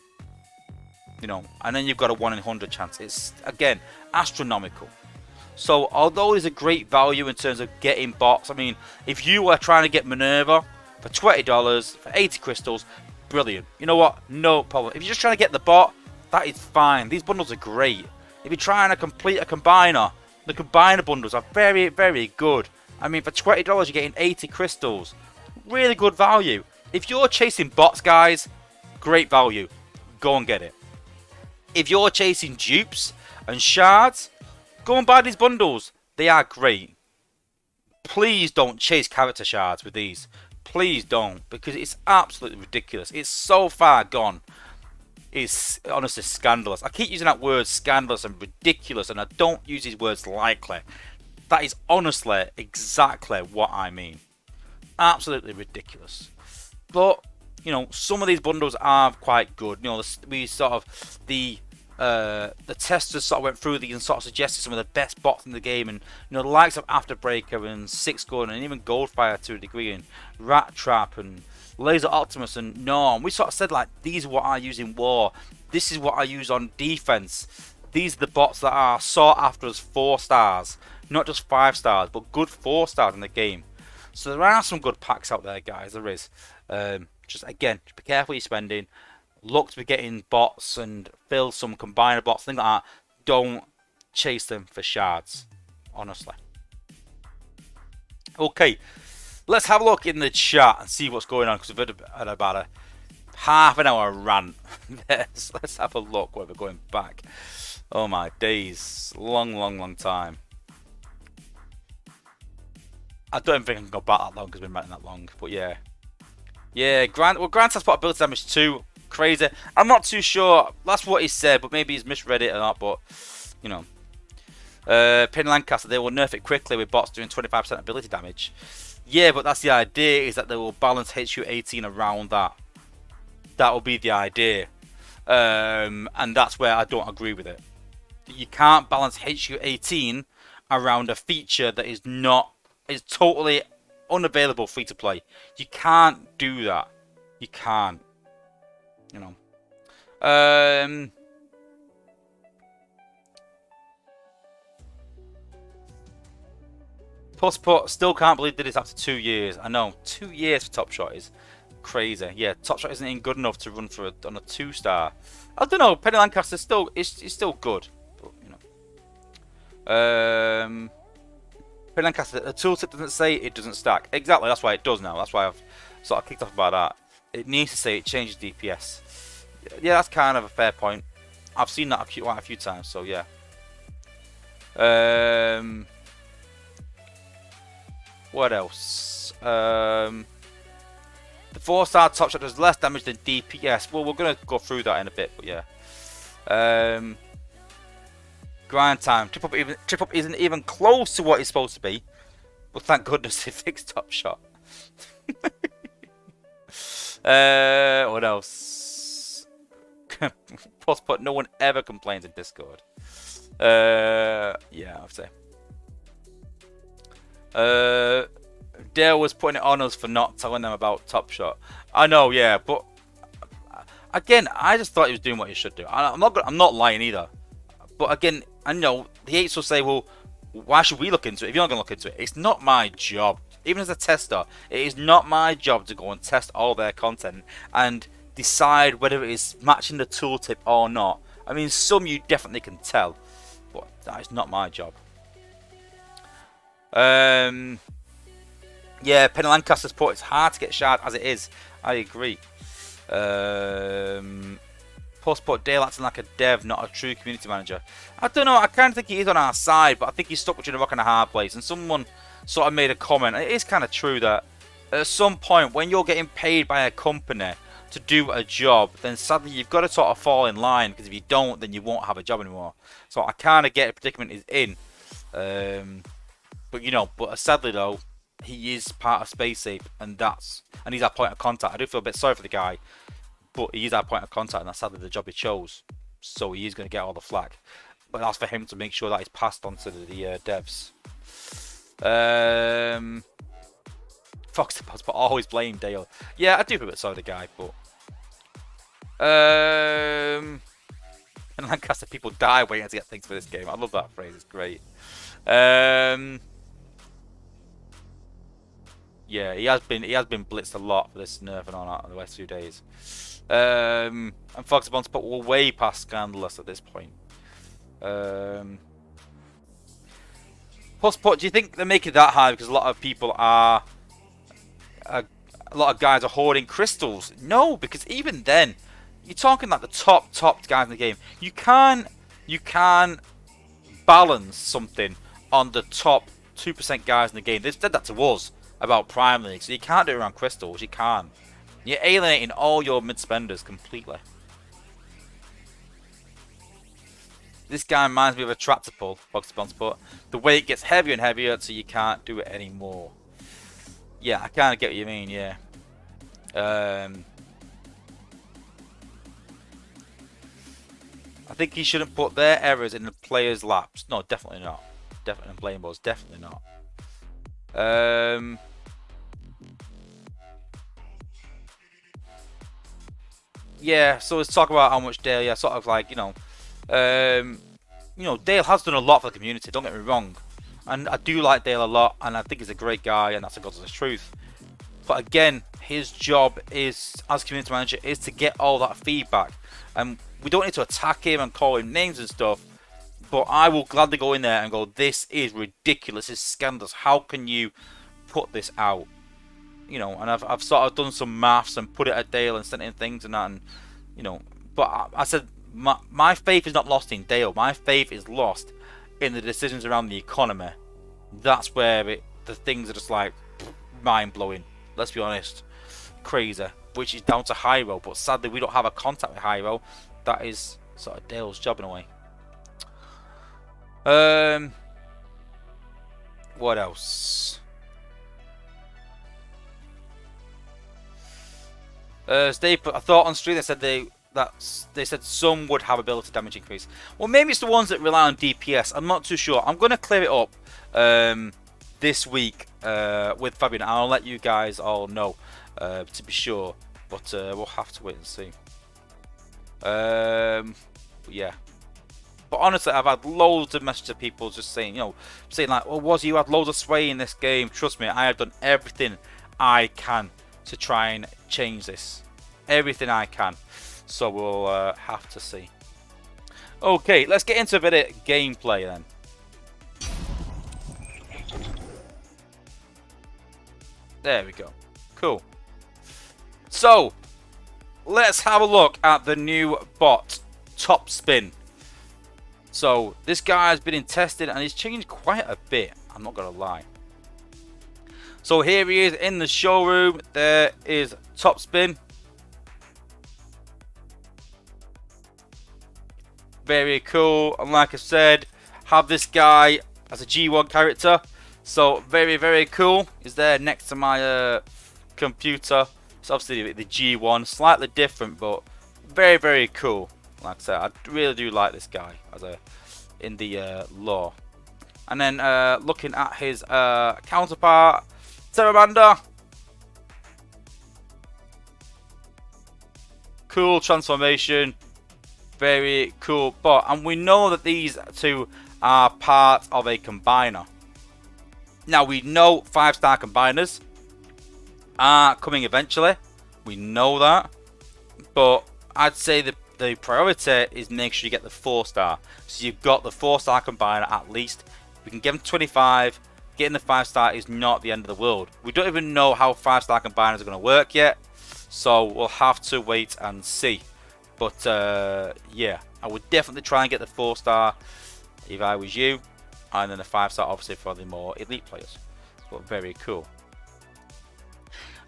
S1: You know, and then you've got a 1 in 100 chance. It's, again, astronomical. So, although it's a great value in terms of getting bots, I mean, if you were trying to get Minerva for $20, for 80 crystals, brilliant. You know what? No problem. If you're just trying to get the bot, that is fine. These bundles are great. If you're trying to complete a combiner, the combiner bundles are very, very good. I mean, for $20, you're getting 80 crystals. Really good value. If you're chasing bots, guys, great value. Go and get it. If you're chasing dupes and shards, go and buy these bundles. They are great. Please don't chase character shards with these. Please don't, because it's absolutely ridiculous. It's so far gone. It's honestly scandalous. I keep using that word scandalous and ridiculous, and I don't use these words lightly. That is honestly exactly what I mean. Absolutely ridiculous. But, you know, some of these bundles are quite good. You know, we sort of, the testers sort of went through these and sort of suggested some of the best bots in the game, and you know, the likes of Afterbreaker and Six Gun and even Goldfire to a degree, and Rat Trap and Laser Optimus and Norm. We sort of said, like, these are what I use in war. This is what I use on defense. These are the bots that are sought after as 4 stars, not just 5 stars, but good 4 stars in the game. So there are some good packs out there, guys. There is. Just again, be careful you're spending. Look to be getting bots and fill some combiner bots, things like that. Don't chase them for shards, honestly. Okay, let's have a look in the chat and see what's going on, because we've had about a half an hour rant. Let's have a look where we're going back. Oh my days, long time. I don't think I can go back that long because we've been ranting that long, but yeah. Yeah, Grant has put ability damage 2. Crazy. I'm not too sure. That's what he said, but maybe he's misread it or not. But you know, Penny Lancaster, they will nerf it quickly with bots doing 25% ability damage. Yeah, but that's the idea, is that they will balance HQ 18 around that. That will be the idea, and that's where I don't agree with it. You can't balance HQ 18 around a feature that is totally unavailable free to play. You can't do that. You can't. You know. Pusspot, still can't believe did this after 2 years. I know, 2 years for Top Shot is crazy. Yeah, Top Shot isn't even good enough to run for on a 2-star. I don't know. Penny Lancaster is still good. But, you know. Penny Lancaster, the tooltip doesn't say it doesn't stack. Exactly, that's why it does now. That's why I've sort of kicked off about that. It needs to say it changes DPS. Yeah, that's kind of a fair point. I've seen that quite a few times, so yeah. What else? The 4-star top shot does less damage than DPS. Well, we're going to go through that in a bit, but yeah. Grind time. Trip up isn't even close to what it's supposed to be. But thank goodness they fixed top shot. What else? Plus, but no one ever complains in Discord. Yeah, I'd say. Dale was putting it on us for not telling them about Top Shot. I know, yeah, but again, I just thought he was doing what he should do. I'm not lying either. But again, I know the eights will say, well, why should we look into it if you're not going to look into it? It's not my job. Even as a tester, it is not my job to go and test all their content and decide whether it is matching the tooltip or not. I mean, some you definitely can tell, but that is not my job. Yeah, Penny Lancaster's put it's hard to get shard as it is. I agree. Post put Dale acting like a dev, not a true community manager. I don't know. I kind of think he is on our side, but I think he's stuck between a rock and a hard place. And someone sort of made a comment. It is kind of true that at some point when you're getting paid by a company to do a job, then sadly you've got to sort of fall in line, because if you don't, then you won't have a job anymore. So I kind of get the predicament he's in. But you know, sadly though, he is part of Space Safe, and he's our point of contact. I do feel a bit sorry for the guy, but he is our point of contact, and that's sadly the job he chose. So he is going to get all the flack. But that's for him to make sure that he's passed on to the devs. Fox Depots, but always blame Dale. Yeah, I do feel a bit sorry for the guy, but and Lancaster, people die waiting to get things for this game. I love that phrase. It's great. Yeah, he has been blitzed a lot for this nerf and all that in the last few days. And Fox Depots, but we're way past scandalous at this point. Plus, do you think they're making it that high because a lot of people are, a lot of guys are hoarding crystals? No, because even then, you're talking like the top guys in the game. You can balance something on the top 2% guys in the game. They've said that to us about Prime League, so you can't do it around crystals. You can't. You're alienating all your mid spenders completely. This guy reminds me of a tractor pull, Fox Depots, but the weight gets heavier and heavier, so you can't do it anymore. Yeah, I kind of get what you mean, yeah. I think he shouldn't put their errors in the players' laps. No, definitely not. Definitely blame balls, definitely not. Yeah, so let's talk about how much Dale, yeah, sort of like, you know, Dale has done a lot for the community, don't get me wrong. And I do like Dale a lot, and I think he's a great guy, and that's the God's honest truth. But again, his job is, as community manager, is to get all that feedback. And we don't need to attack him and call him names and stuff, but I will gladly go in there and go, this is ridiculous, this is scandalous, how can you put this out? You know, and I've sort of done some maths and put it at Dale and sent in things and that, and you know, but I said my faith is not lost in Dale. My faith is lost in the decisions around the economy. That's where the things are just like mind blowing. Let's be honest, crazy. Which is down to Hyro, but sadly we don't have a contact with Hyro. That is sort of Dale's job in a way. What else? I thought on stream they said they said some would have ability damage increase. Well, maybe it's the ones that rely on DPS. I'm not too sure. I'm going to clear it up this week with Fabian. I'll let you guys all know to be sure, but we'll have to wait and see. Yeah. But honestly, I've had loads of messages of people just saying, you know, saying like, "Well, Wozza, you had loads of sway in this game. Trust me, I have done everything I can to try and change this. Everything I can." So we'll have to see. Okay, let's get into a bit of gameplay then. There we go. Cool. So, let's have a look at the new bot, Topspin. So, this guy has been in testing and he's changed quite a bit. I'm not going to lie. So here he is in the showroom. There is Topspin. Very cool. And like I said, have this guy as a G1 character. So very, very cool. Is there next to my computer. It's obviously the G1, slightly different, but very, very cool. Like I said, I really do like this guy as in the lore. And then looking at his counterpart, Terramander. Cool transformation. Very cool bot. And we know that these two are part of a combiner. Now we know 5-star combiners are coming eventually. We know that. But I'd say the priority is make sure you get the 4-star. So you've got the 4-star combiner at least. We can give them 25. Getting the 5-star is not the end of the world. We don't even know how 5-star combiners are going to work yet. So we'll have to wait and see. But yeah, I would definitely try and get the 4-star if I was you. And then the 5-star obviously for the more elite players. But very cool.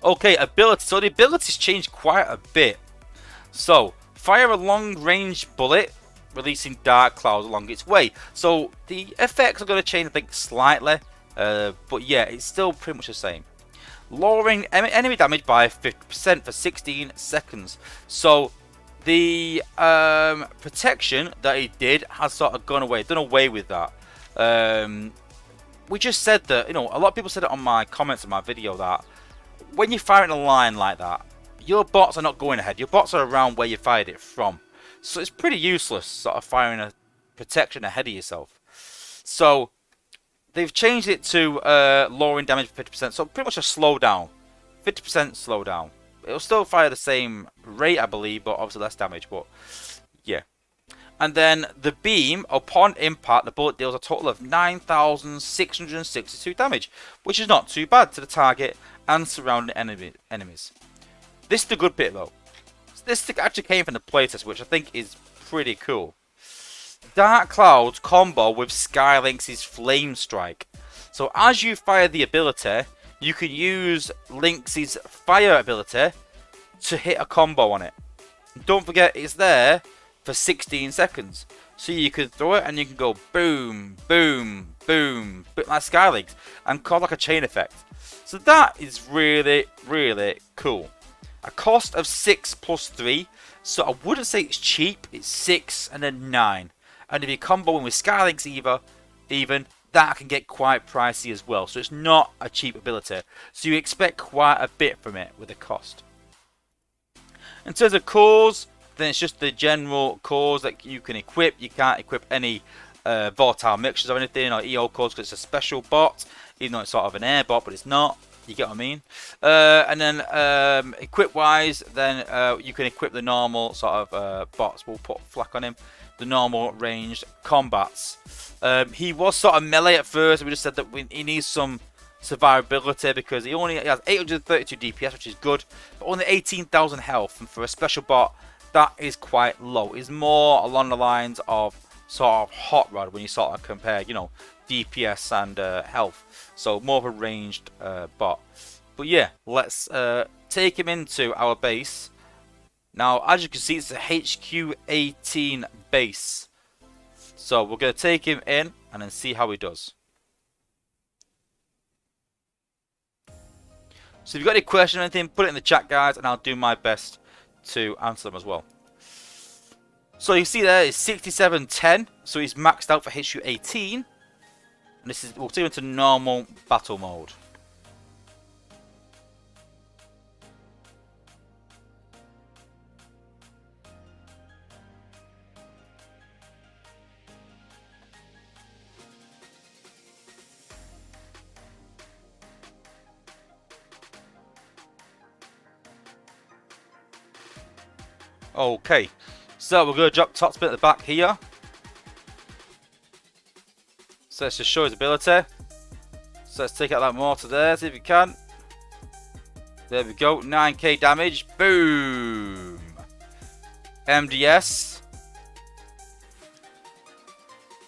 S1: Okay, ability. So the abilities changed quite a bit. So, fire a long-range bullet, releasing dark clouds along its way. So the effects are going to change, I think, slightly. But yeah, it's still pretty much the same. Lowering enemy damage by 50% for 16 seconds. So the protection that it did has sort of gone away, done away with that. We just said that, you know, a lot of people said it on my comments in my video that when you're firing a line like that, your bots are not going ahead. Your bots are around where you fired it from. So it's pretty useless sort of firing a protection ahead of yourself. So they've changed it to lowering damage for 50%. So pretty much a slowdown. 50% slowdown. It'll still fire the same rate, I believe, but obviously less damage. But yeah. And then the beam, upon impact, the bullet deals a total of 9,662 damage, which is not too bad to the target and surrounding enemies. This is the good bit though. This actually came from the playtest, which I think is pretty cool. Dark Clouds combo with Skylinks' Flame Strike. So as you fire the ability, you can use Lynx's fire ability to hit a combo on it. Don't forget, it's there for 16 seconds. So you can throw it and you can go boom, boom, boom, like Skylinks, and cause like a chain effect. So that is really, really cool. A cost of 6 plus 3. So I wouldn't say it's cheap. It's 6 and then 9. And if you're comboing with Skylinks even, that can get quite pricey as well. So it's not a cheap ability. So you expect quite a bit from it with the cost. In terms of cores, then it's just the general cores that you can equip. You can't equip any volatile mixtures or anything, or EO cores, because it's a special bot. Even though it's sort of an air bot, but it's not. You get what I mean? And then equip wise, then you can equip the normal sort of bots. We'll put Flak on him. The normal ranged combats. He was sort of melee at first. We just said that he needs some survivability because he only has 832 DPS, which is good, but only 18,000 health. And for a special bot, that is quite low. It's more along the lines of sort of Hot Rod when you sort of compare, you know, DPS and health. So more of a ranged bot. But yeah, let's take him into our base. Now, as you can see, it's a HQ18 base. So we're going to take him in and then see how he does. So if you've got any questions or anything, put it in the chat, guys, and I'll do my best to answer them as well. So you see there is 6710, so he's maxed out for HQ18. And this is, we'll take him into normal battle mode. Okay, so we're going to drop Topspin at the back here. So let's just show his ability. So let's take out that mortar there, see if we can. There we go, 9k damage. Boom! MDS.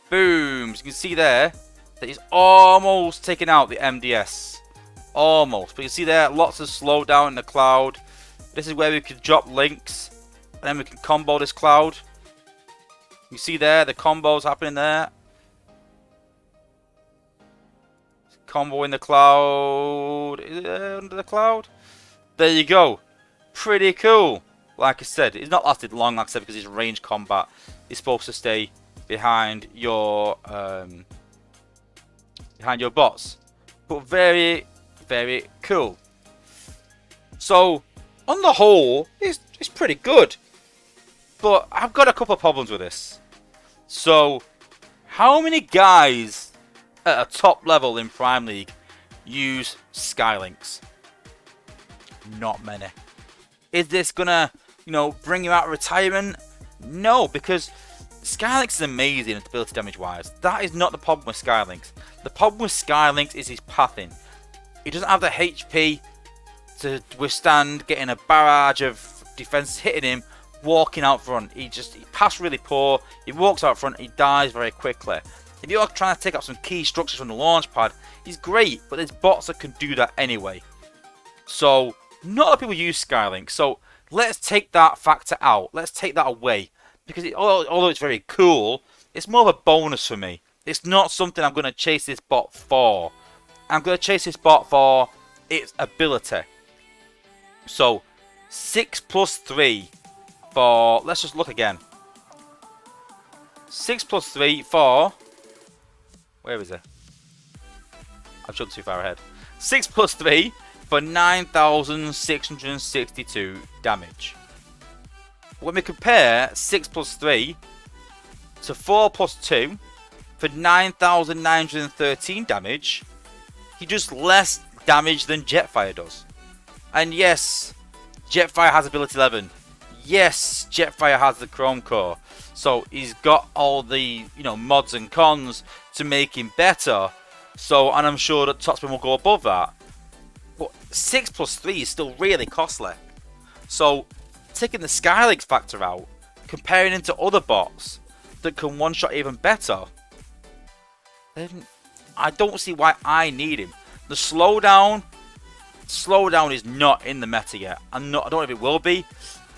S1: Boom! So you can see there that he's almost taken out the MDS. Almost. But you see there, lots of slowdown in the cloud. This is where we can drop links. And then we can combo this cloud. You see there, the combos happening there. Combo in the cloud. Is it under the cloud? There you go. Pretty cool. Like I said, it's not lasted long, like I said, because it's range combat. It's supposed to stay behind your bots. But very, very cool. So, on the whole, it's pretty good. But I've got a couple of problems with this. So, how many guys at a top level in Prime League use Skylinks? Not many. Is this gonna, bring you out of retirement? No, because Skylinks is amazing at ability damage wise. That is not the problem with Skylinks. The problem with Skylinks is his pathing. He doesn't have the HP to withstand getting a barrage of defense hitting him, walking out front. He passed really poor. He walks out front, he dies very quickly. If you're trying to take out some key structures from the launch pad, he's great, but there's bots that can do that anyway. So, not a lot of people use Skylink. So, let's take that factor out. Let's take that away. Because although it's very cool, it's more of a bonus for me. It's not something I'm going to chase this bot for. I'm going to chase this bot for its ability. So, 6 plus 3 for... Let's just look again. 6 plus 3 for... Where is it? I've jumped too far ahead. 6 plus 3 for 9,662 damage. When we compare 6 plus 3 to 4 plus 2 for 9,913 damage, he does less damage than Jetfire does. And yes, Jetfire has ability 11. Yes, Jetfire has the Chrome Core. So he's got all the mods and cons to make him better. So, and I'm sure that Topspin will go above that. But 6 plus 3 is still really costly. So, taking the Skylink factor out, comparing him to other bots that can one-shot even better, then I don't see why I need him. The slowdown is not in the meta yet. I don't know if it will be,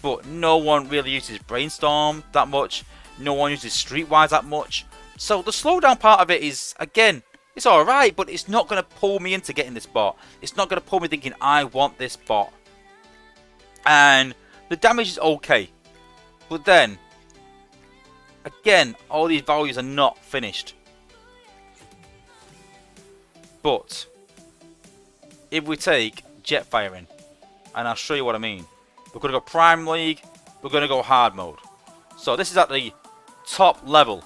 S1: but no one really uses Brainstorm that much. No one uses Streetwise that much. So the slowdown part of it is, again, it's alright, but it's not going to pull me into getting this bot. It's not going to pull me thinking, I want this bot. And the damage is okay. But then, again, all these values are not finished. But, if we take Jetfire in, and I'll show you what I mean. We're going to go Prime League, we're going to go Hard Mode. So this is at the top level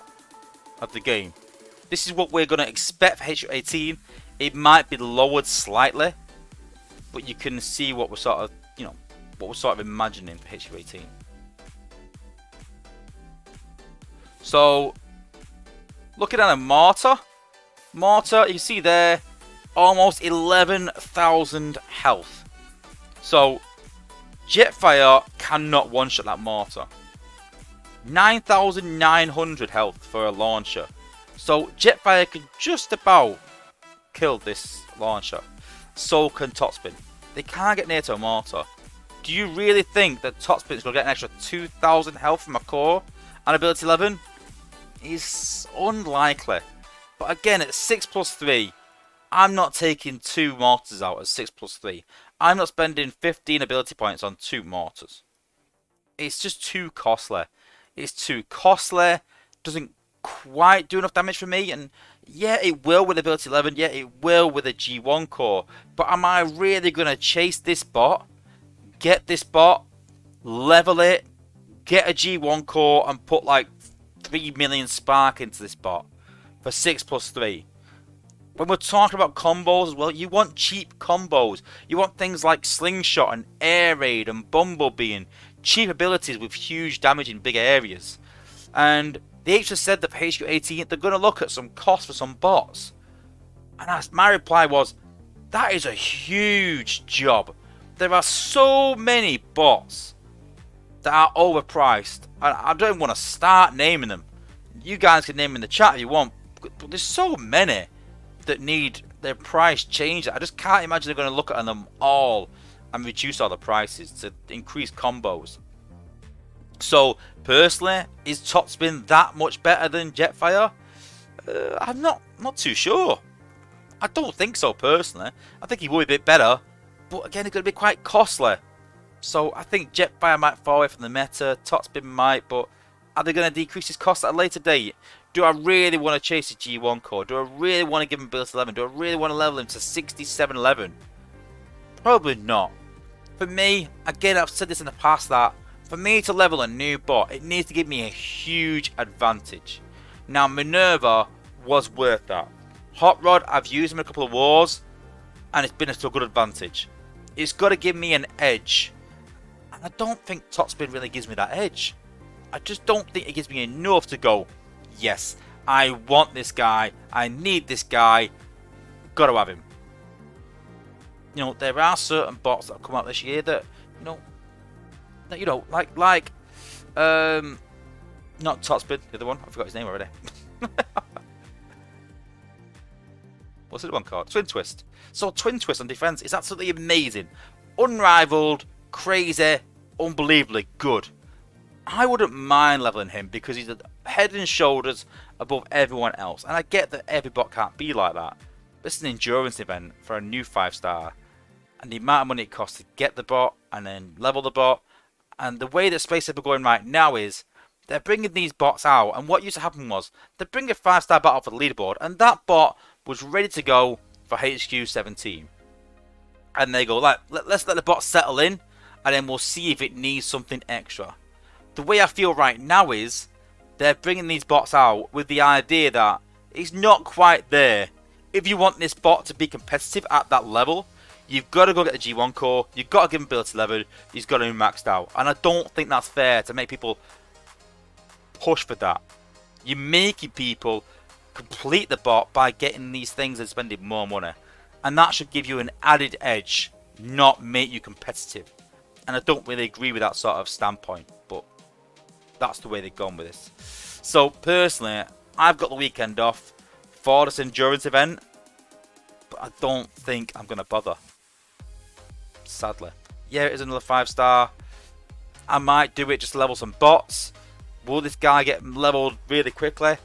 S1: of the game. This is what we're going to expect for HU18. It might be lowered slightly, but you can see what we're sort of, imagining for HU18. So, looking at a Mortar, you can see there, almost 11,000 health. So, Jetfire cannot one-shot that Mortar. 9,900 health for a launcher. So Jetfire can just about kill this launcher. So can Topspin. They can't get near to a Mortar. Do you really think that Topspin is going to get an extra 2,000 health from a core and ability 11? It's unlikely. But again, at 6 plus 3, I'm not taking 2 Mortars out at 6 plus 3. I'm not spending 15 ability points on 2 Mortars. It's just too costly. It's too costly. Doesn't quite do enough damage for me. And yeah, it will with ability 11. Yeah, it will with a G1 core. But am I really going to chase this bot? Get this bot, level it, get a G1 core and put like 3 million spark into this bot for 6 plus 3. When we're talking about combos as well, you want cheap combos. You want things like Slingshot and Air Raid and Bumblebee and cheap abilities with huge damage in big areas. And the H has said that for HQ18 they're going to look at some cost for some bots. And my reply was, that is a huge job. There are so many bots that are overpriced. And I don't want to start naming them. You guys can name them in the chat if you want. But there's so many that need their price changed. I just can't imagine they're going to look at them all and reduce all the prices to increase combos. So personally, is Topspin that much better than Jetfire? I'm not too sure. I don't think so personally. I think he would be a bit better, but again, it's going to be quite costly. So I think Jetfire might fall away from the meta. Topspin might, but are they going to decrease his cost at a later date? Do I really want to chase a G1 core? Do I really want to give him ability 11? Do I really want to level him to 67 11? Probably not. For me, again, I've said this in the past, that for me to level a new bot, it needs to give me a huge advantage. Now, Minerva was worth that. Hot Rod, I've used him in a couple of wars, and it's been a good advantage. It's got to give me an edge. And I don't think Topspin really gives me that edge. I just don't think it gives me enough to go, yes, I want this guy, I need this guy, got to have him. You know, there are certain bots that have come out this year that, like, not Topspin, the other one, I forgot his name already. What's the other one called? Twin Twist. So Twin Twist on defense is absolutely amazing. Unrivaled, crazy, unbelievably good. I wouldn't mind leveling him because he's head and shoulders above everyone else. And I get that every bot can't be like that. But it's an endurance event for a new 5-star. And the amount of money it costs to get the bot and then level the bot. And the way that Space Saber are going right now is they're bringing these bots out. And what used to happen was they bring a 5-star bot out for the leaderboard. And that bot was ready to go for HQ 17. And they go, let's let the bot settle in. And then we'll see if it needs something extra. The way I feel right now is they're bringing these bots out with the idea that it's not quite there. If you want this bot to be competitive at that level, you've got to go get the G1 core, you've got to give him ability level, he's got to be maxed out. And I don't think that's fair to make people push for that. You're making people complete the bot by getting these things and spending more money. And that should give you an added edge, not make you competitive. And I don't really agree with that sort of standpoint, but that's the way they've gone with this. So personally, I've got the weekend off for this endurance event, but I don't think I'm going to bother. Sadly. Yeah, it is another 5-star. I might do it just to level some bots. Will this guy get leveled really quickly?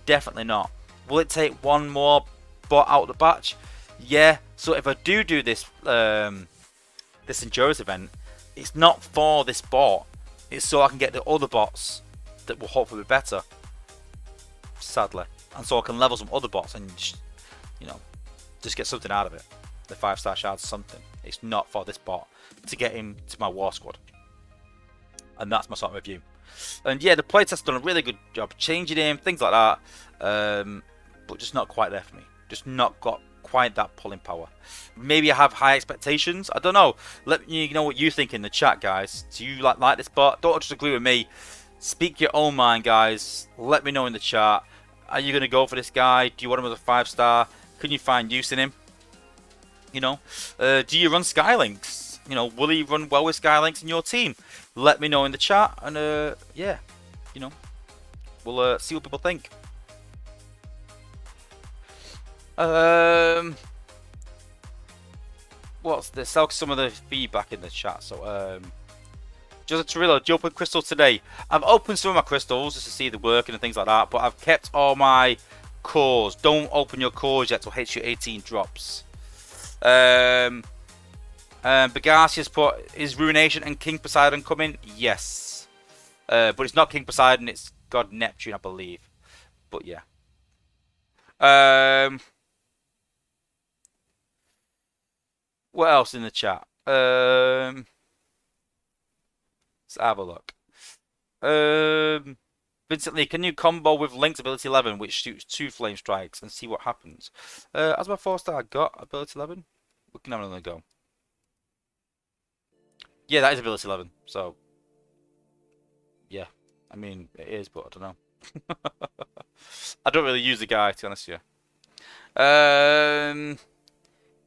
S1: Definitely not. Will it take one more bot out of the batch? Yeah. So if I do this this endurance event, it's not for this bot. It's so I can get the other bots that will hopefully be better. Sadly. And so I can level some other bots and, just get something out of it. The 5-star shards, something. It's not for this bot to get him to my war squad. And that's my sort of review. And yeah, the playtest's done a really good job changing him, things like that. But just not quite there for me. Just not got quite that pulling power. Maybe I have high expectations. I don't know. Let me know what you think in the chat, guys. Do you like this bot? Don't just agree with me. Speak your own mind, guys. Let me know in the chat. Are you going to go for this guy? Do you want him as a 5-star? Can you find use in him? Do you run Skylinks? Will he run well with Skylinks in your team? Let me know in the chat, and yeah, we'll see what people think. What's this? I'll some of the feedback in the chat. So, just a Trillo, do you open crystals today? I've opened some of my crystals just to see the working and things like that, but I've kept all my cores. Don't open your cores yet till HQ 18 drops. Begasia's put, is Ruination and King Poseidon coming? Yes. But it's not King Poseidon, it's God Neptune, I believe. But yeah. What else in the chat? Let's have a look. Vincent Lee, can you combo with Link's ability 11, which shoots 2 flame strikes, and see what happens? As my 4-star got ability 11, we can have another go. Yeah, that is ability 11, so yeah. I mean, it is, but I don't know. I don't really use the guy, to be honest with you.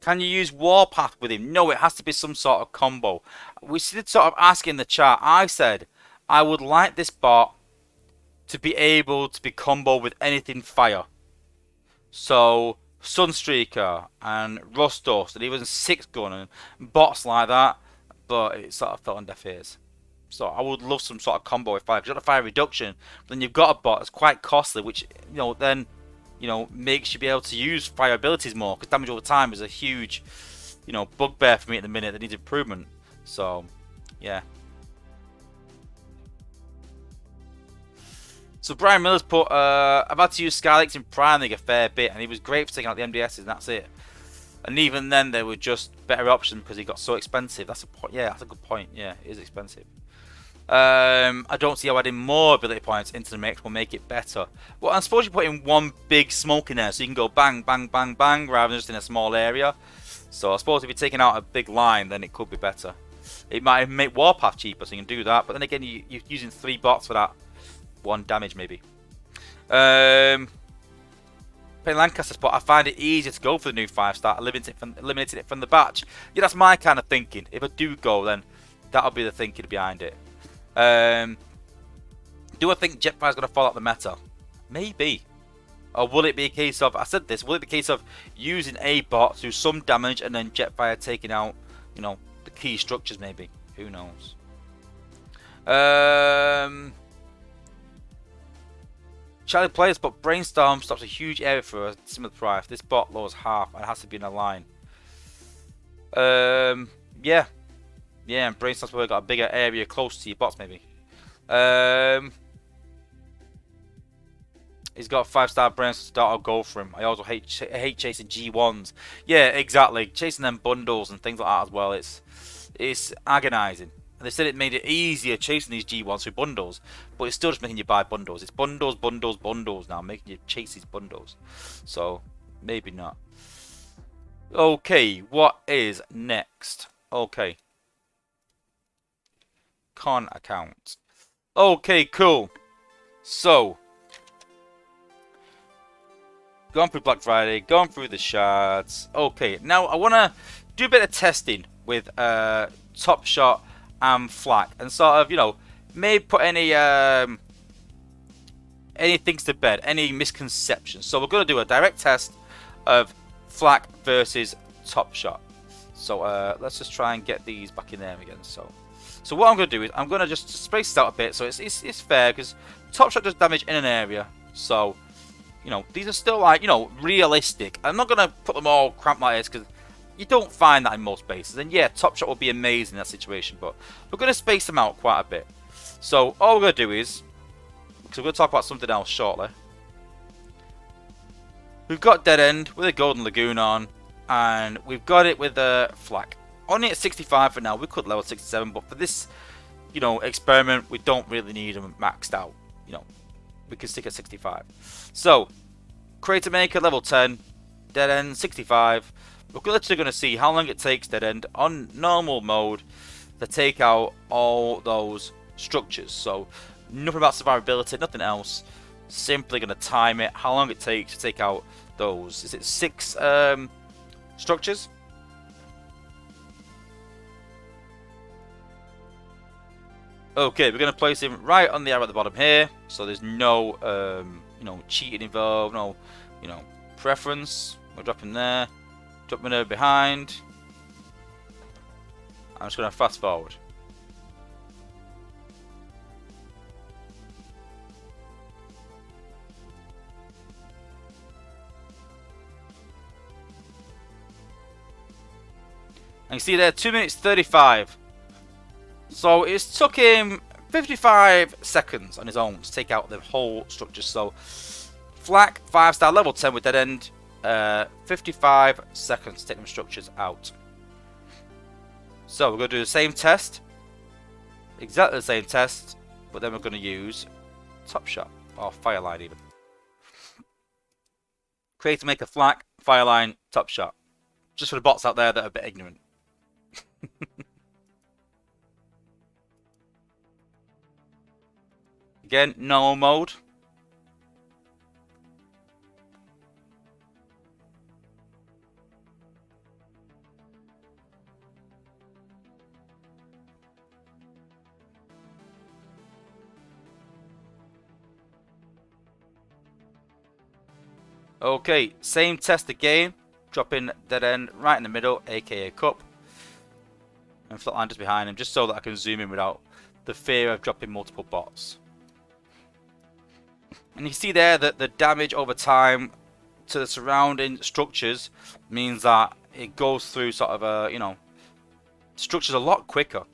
S1: Can you use Warpath with him? No, it has to be some sort of combo. We did sort of ask in the chat. I said I would like this bot to be able to be combo with anything fire. So Sunstreaker and Rustos and even 6-gun and bots like that, but it sort of fell on deaf ears. So I would love some sort of combo with fire, because you've got a fire reduction, but then you've got a bot that's quite costly, which then makes you be able to use fire abilities more, because damage over time is a huge bugbear for me at the minute that needs improvement. So yeah. So Brian Miller's put, I've had to use Skylix in Prime League a fair bit, and he was great for taking out the MDSs, and that's it. And even then, they were just better options because he got so expensive. That's a point. Yeah, that's a good point. Yeah, it is expensive. I don't see how adding more ability points into the mix will make it better. Well, I suppose you put in one big smoke in there, so you can go bang, bang, bang, bang, rather than just in a small area. So I suppose if you're taking out a big line, then it could be better. It might make Warpath cheaper, so you can do that. But then again, you're using 3 bots for that 1 damage, maybe. Playing Lancaster spot, I find it easier to go for the new 5-star, eliminating it from the batch. Yeah, that's my kind of thinking. If I do go, then that'll be the thinking behind it. Do I think Jetfire's going to fall out the meta? Maybe. Or will it be a case of, I said this, will it be a case of using a bot to do some damage and then Jetfire taking out, the key structures maybe? Who knows? Charlie players, but Brainstorm stops a huge area for a similar price. This bot lowers half and has to be in a line. Yeah, and Brainstorm's probably got a bigger area close to your bots, maybe. He's got 5-star Brainstorm to start. I'll go for him. I also hate chasing G1s. Yeah, exactly. Chasing them bundles and things like that as well. It's agonizing. And they said it made it easier chasing these G1s through bundles, but it's still just making you buy bundles. It's bundles, bundles, bundles now, making you chase these bundles. So, maybe not. Okay, what is next? Okay. Con account. Okay, cool. So, going through Black Friday, going through the shards. Okay, now I want to do a bit of testing with Top Shot and Flak, and sort of, maybe put any things to bed, any misconceptions. So we're going to do a direct test of Flak versus Top Shot. So let's just try and get these back in there again. So what I'm going to do is I'm going to just space this out a bit, so it's fair, because Top Shot does damage in an area. So these are still like realistic. I'm not going to put them all cramped like this, because you don't find that in most bases. And yeah, Top Shot will be amazing in that situation, but we're going to space them out quite a bit. So all we're going to do is, because we're going to talk about something else shortly. We've got Dead End with a Golden Lagoon on, and we've got it with a Flak. Only at 65 for now. We could level 67, but for this, experiment, we don't really need them maxed out. We can stick at 65. So, Creator Maker level 10, Dead End 65. We're literally going to see how long it takes Dead End on normal mode to take out all those structures. So nothing about survivability, nothing else. Simply going to time it, how long it takes to take out those. Is it 6 structures? Okay, we're going to place him right on the arrow at the bottom here. So there's no, cheating involved, no, preference. We'll drop him there. Drop me over behind. I'm just going to fast forward. And you see there, 2 minutes 35. So it's took him 55 seconds on his own to take out the whole structure. So Flak 5-star level 10 with Dead End. 55 seconds to take them structures out. So we're going to do the same test, exactly the same test, but then we're going to use Top Shot or Fireline even. Create to make a Flak, Fireline, Top Shot. Just for the bots out there that are a bit ignorant. Again, normal mode. Okay, same test again. Dropping dead end right in the middle, aka cup. And flatline just behind him, just so that I can zoom in without the fear of dropping multiple bots. And you see there that the damage over time to the surrounding structures means that it goes through sort of a, you know, structures a lot quicker.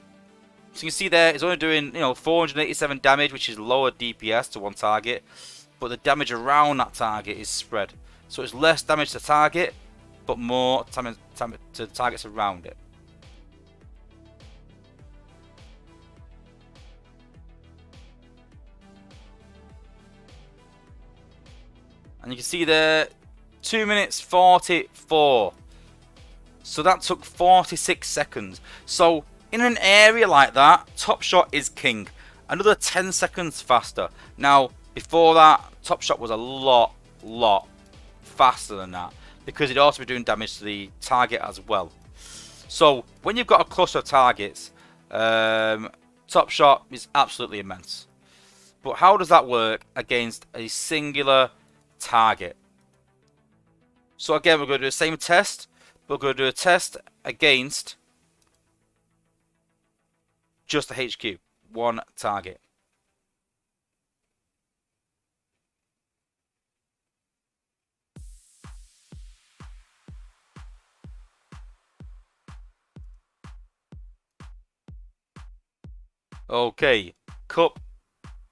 S1: So you can see there, it's only doing, you know, 487 damage, which is lower DPS to one target, but the damage around that target is spread. So it's less damage to target, but more damage to targets around it. And you can see there, 2 minutes 44. So that took 46 seconds. So in an area like that, Top Shot is king. Another 10 seconds faster. Now, before that, Top Shot was a lot faster than that, because it'd also be doing damage to the target as well. So when you've got a cluster of targets, Top Shot is absolutely immense. But how does that work against a singular target? So again, we're going to do the same test. We're going to do a test against just the HQ, one target. Okay, cup,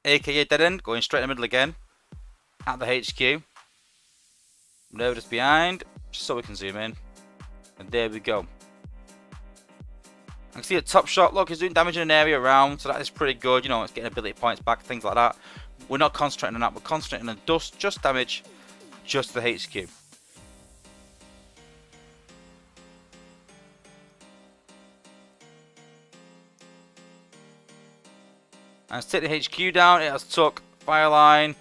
S1: aka dead end, going straight in the middle again at the HQ. Nerve just behind, just so we can zoom in. And there we go. I can see a Top Shot, look, he's doing damage in an area around, so that is pretty good. You know, it's getting ability points back, things like that. We're not concentrating on that, we're concentrating on just damage, just the HQ. And to take the HQ down, it has took Fireline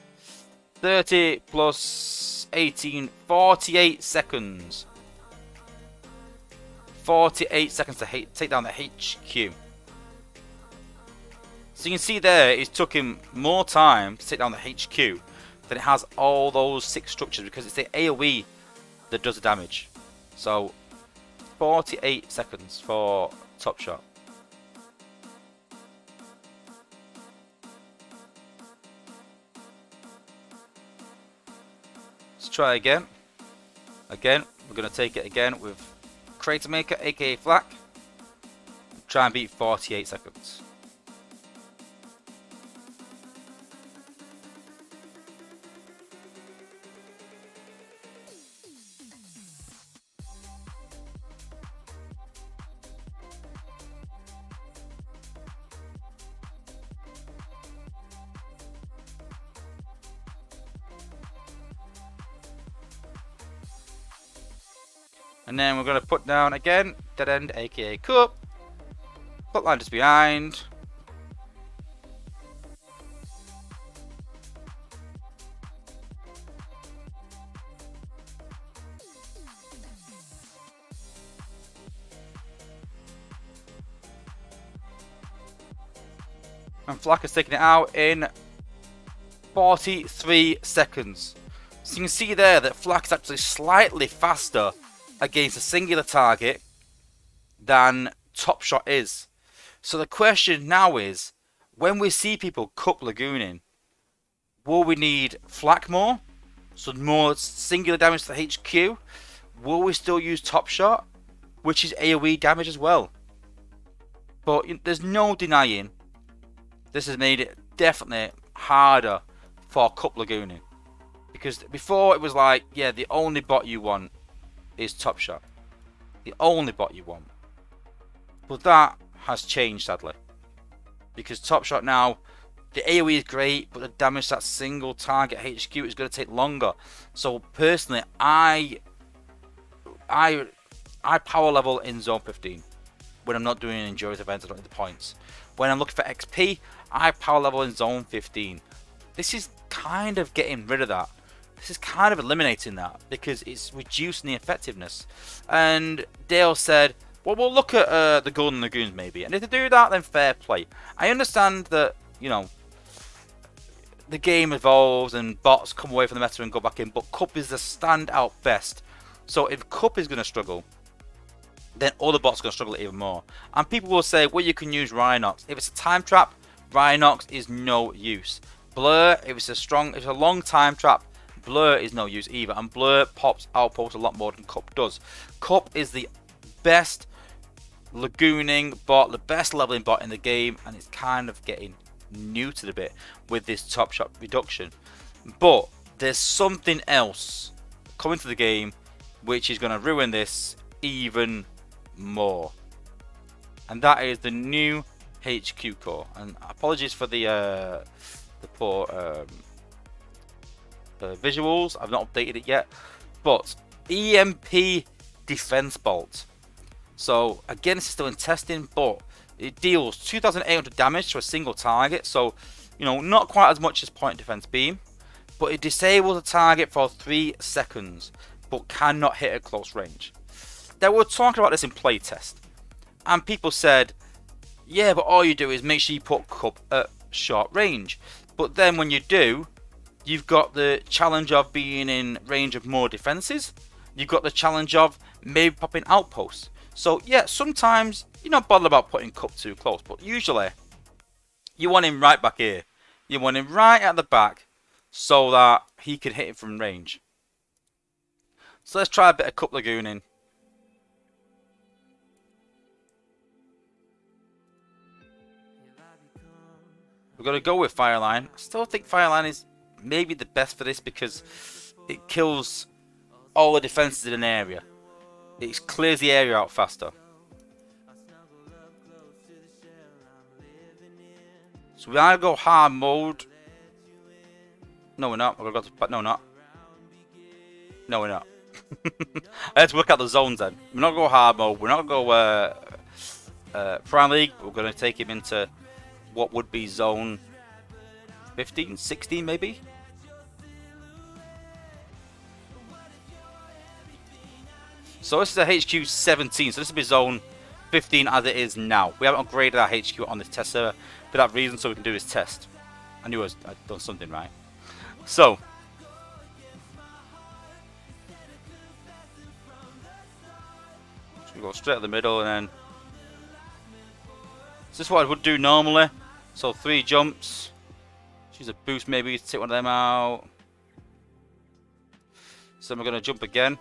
S1: 30 plus 18, 48 seconds. 48 seconds to take down the HQ. So you can see there, it took him more time to take down the HQ than it has all those 6 structures, because it's the AoE that does the damage. So 48 seconds for Top Shot. Let's try again. Again, we're going to take it again with Creator Maker, aka Flak. Try and beat 48 seconds. And then we're going to put down again, dead end, aka cup. Flatline just behind. And Flak is taking it out in 43 seconds. So you can see there that Flak is actually slightly faster against a singular target than Top Shot is. So the question now is, when we see people cup Lagooning, will we need Flak more? So more singular damage to the HQ? Will we still use Top Shot, which is AoE damage as well? But there's no denying this has made it definitely harder for cup Lagooning. Because before it was like, yeah, the only bot you want is Top Shot. The only bot you want. But that has changed, sadly. Because Top Shot now, the AoE is great, but the damage to that single target HQ is going to take longer. So personally, I power level in Zone 15 when I'm not doing an endurance event. I don't need the points. When I'm looking for XP, I power level in Zone 15. This is kind of getting rid of that. This is kind of eliminating that, because it's reducing the effectiveness. And Dale said, well, we'll look at the Golden Lagoons maybe. And if they do that, then fair play. I understand that, you know, the game evolves and bots come away from the meta and go back in, but Cup is the standout best. So if Cup is going to struggle, then other bots are going to struggle even more. And people will say, well, you can use Rhinox. If it's a time trap, Rhinox is no use. Blur, if it's a long time trap, Blur is no use either. And Blur pops outposts a lot more than Cup does. Cup is the best Lagooning bot, the best leveling bot in the game, and it's kind of getting new to the bit with this top shot reduction. But there's something else coming to the game which is going to ruin this even more, and that is the new HQ core. And apologies for the poor visuals, I've not updated it yet, but EMP defense bolt. So again, it's still in testing, but it deals 2,800 damage to a single target, so you know, not quite as much as point defense beam, but it disables a target for 3 seconds but cannot hit at close range. They were talking about this in playtest, and people said, yeah, but all you do is make sure you put Cup at short range. But then when you do, you've got the challenge of being in range of more defenses. You've got the challenge of maybe popping outposts. So yeah, sometimes you're not bothered about putting Cup too close, but usually you want him right back here. You want him right at the back so that he can hit it from range. So let's try a bit of Cup Lagooning. We're going to go with Fireline. I still think Fireline is maybe the best for this because it kills all the defenses in an area. It clears the area out faster. So we either go hard mode. No, we're not. We're going to go to, no, not. No, we're not. I had to work out the zones then. We're not going to go hard mode. We're not going to go Prime League. We're going to take him into what would be zone 15, 16 maybe. So this is a HQ 17, so this will be zone 15 as it is now. We haven't upgraded our HQ on this test server for that reason, so we can do this test. I knew I'd done something right. So we go straight at the middle, and then so this is what I would do normally. So 3 jumps. Use a boost maybe to take one of them out. So we're going to jump again.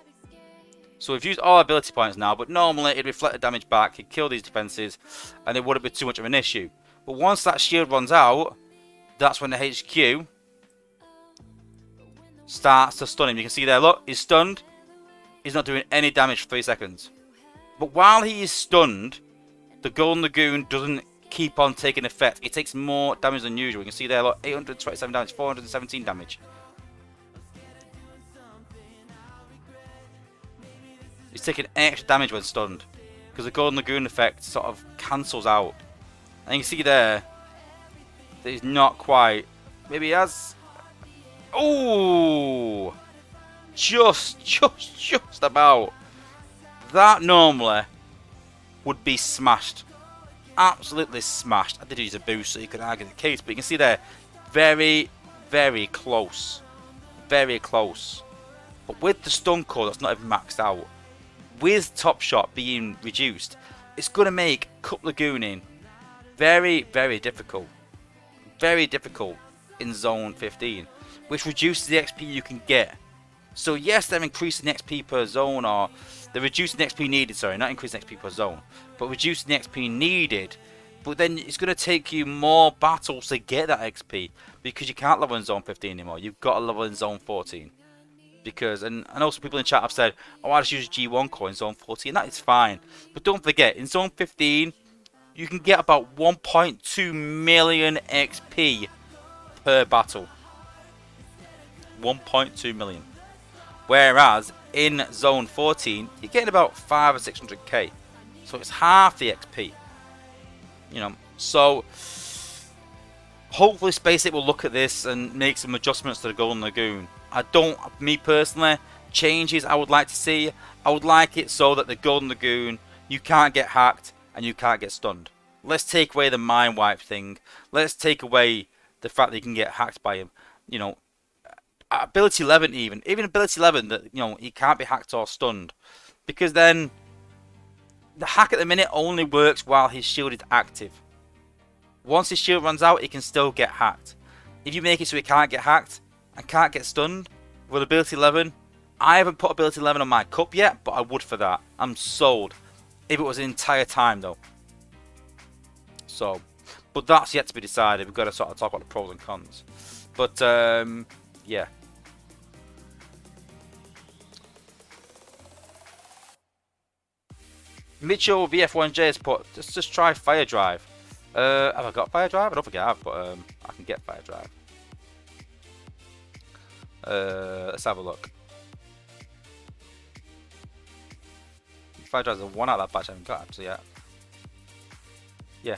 S1: So we've used all our ability points now, but normally it'd reflect the damage back, it'd kill these defenses, and it wouldn't be too much of an issue. But once that shield runs out, that's when the HQ starts to stun him. You can see there, look, he's stunned. He's not doing any damage for 3 seconds. But while he is stunned, the Golden Lagoon doesn't keep on taking effect. It takes more damage than usual. You can see there, look, 827 damage, 417 damage. He's taking extra damage when stunned because the Golden Lagoon effect sort of cancels out. And you can see there that he's not quite. Maybe he has. Oh, just about. That normally would be smashed. Absolutely smashed. I did use a boost so you could argue the case, but you can see there, very, very close. Very close. But with the stun core that's not even maxed out, with Top Shot being reduced, it's going to make Cup Lagooning very, very difficult. Very difficult in Zone 15, which reduces the XP you can get. So yes, they're increasing the XP per zone, or they're reducing the XP needed, sorry, not increasing XP per zone, but reducing the XP needed. But then it's going to take you more battles to get that XP, because you can't level in Zone 15 anymore. You've got to level in Zone 14. Because, and I know some people in chat have said, oh, I just use G1 core in Zone 14. That is fine. But don't forget, in Zone 15, you can get about 1.2 million XP per battle. 1.2 million. Whereas in Zone 14, you're getting about 500 or 600k. So it's half the XP. You know, so hopefully SpaceX will look at this and make some adjustments to the Golden Lagoon. Me personally, changes I would like to see. I would like it so that the Golden Lagoon, you can't get hacked and you can't get stunned. Let's take away the mind wipe thing. Let's take away the fact that you can get hacked by him. You know, ability 11 even ability 11 that, you know, he can't be hacked or stunned, because then the hack at the minute only works while his shield is active. Once his shield runs out, he can still get hacked. If you make it so he can't get hacked and can't get stunned with ability 11, I haven't put ability 11 on my cup yet, but I would for that. I'm sold. If it was an entire time though. So, but that's yet to be decided. We've got to sort of talk about the pros and cons. But yeah. Mitchell VF1J has put, just try Fire Drive. Have I got Fire Drive? I don't think I have, but I can get Fire Drive. Let's have a look. Fire Drive's the one out of that batch I haven't got actually yet. Yeah.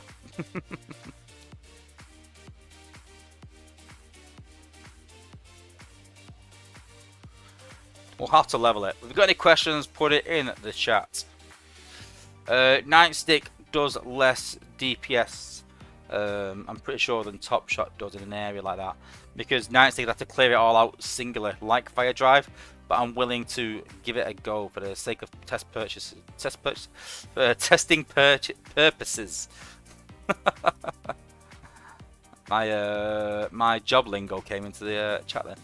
S1: We'll have to level it. If you've got any questions, put it in the chat. Nightstick does less DPS, I'm pretty sure, than Top Shot does in an area like that, because Nightstick have to clear it all out singular like Fire Drive, but I'm willing to give it a go for the sake of testing purposes. My job lingo came into the chat there.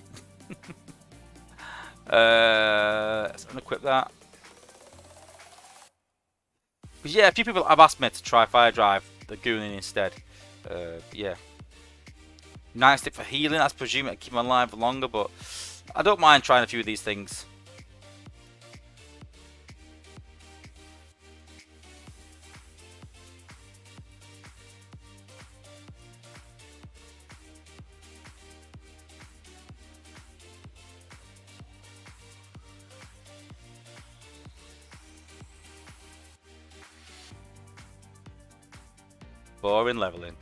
S1: Let's unequip that. Because yeah, a few people have asked me to try Fire Drive, Lagoon instead. Yeah. Nightstick for healing, I presume it keep him alive longer, but I don't mind trying a few of these things. Boring leveling.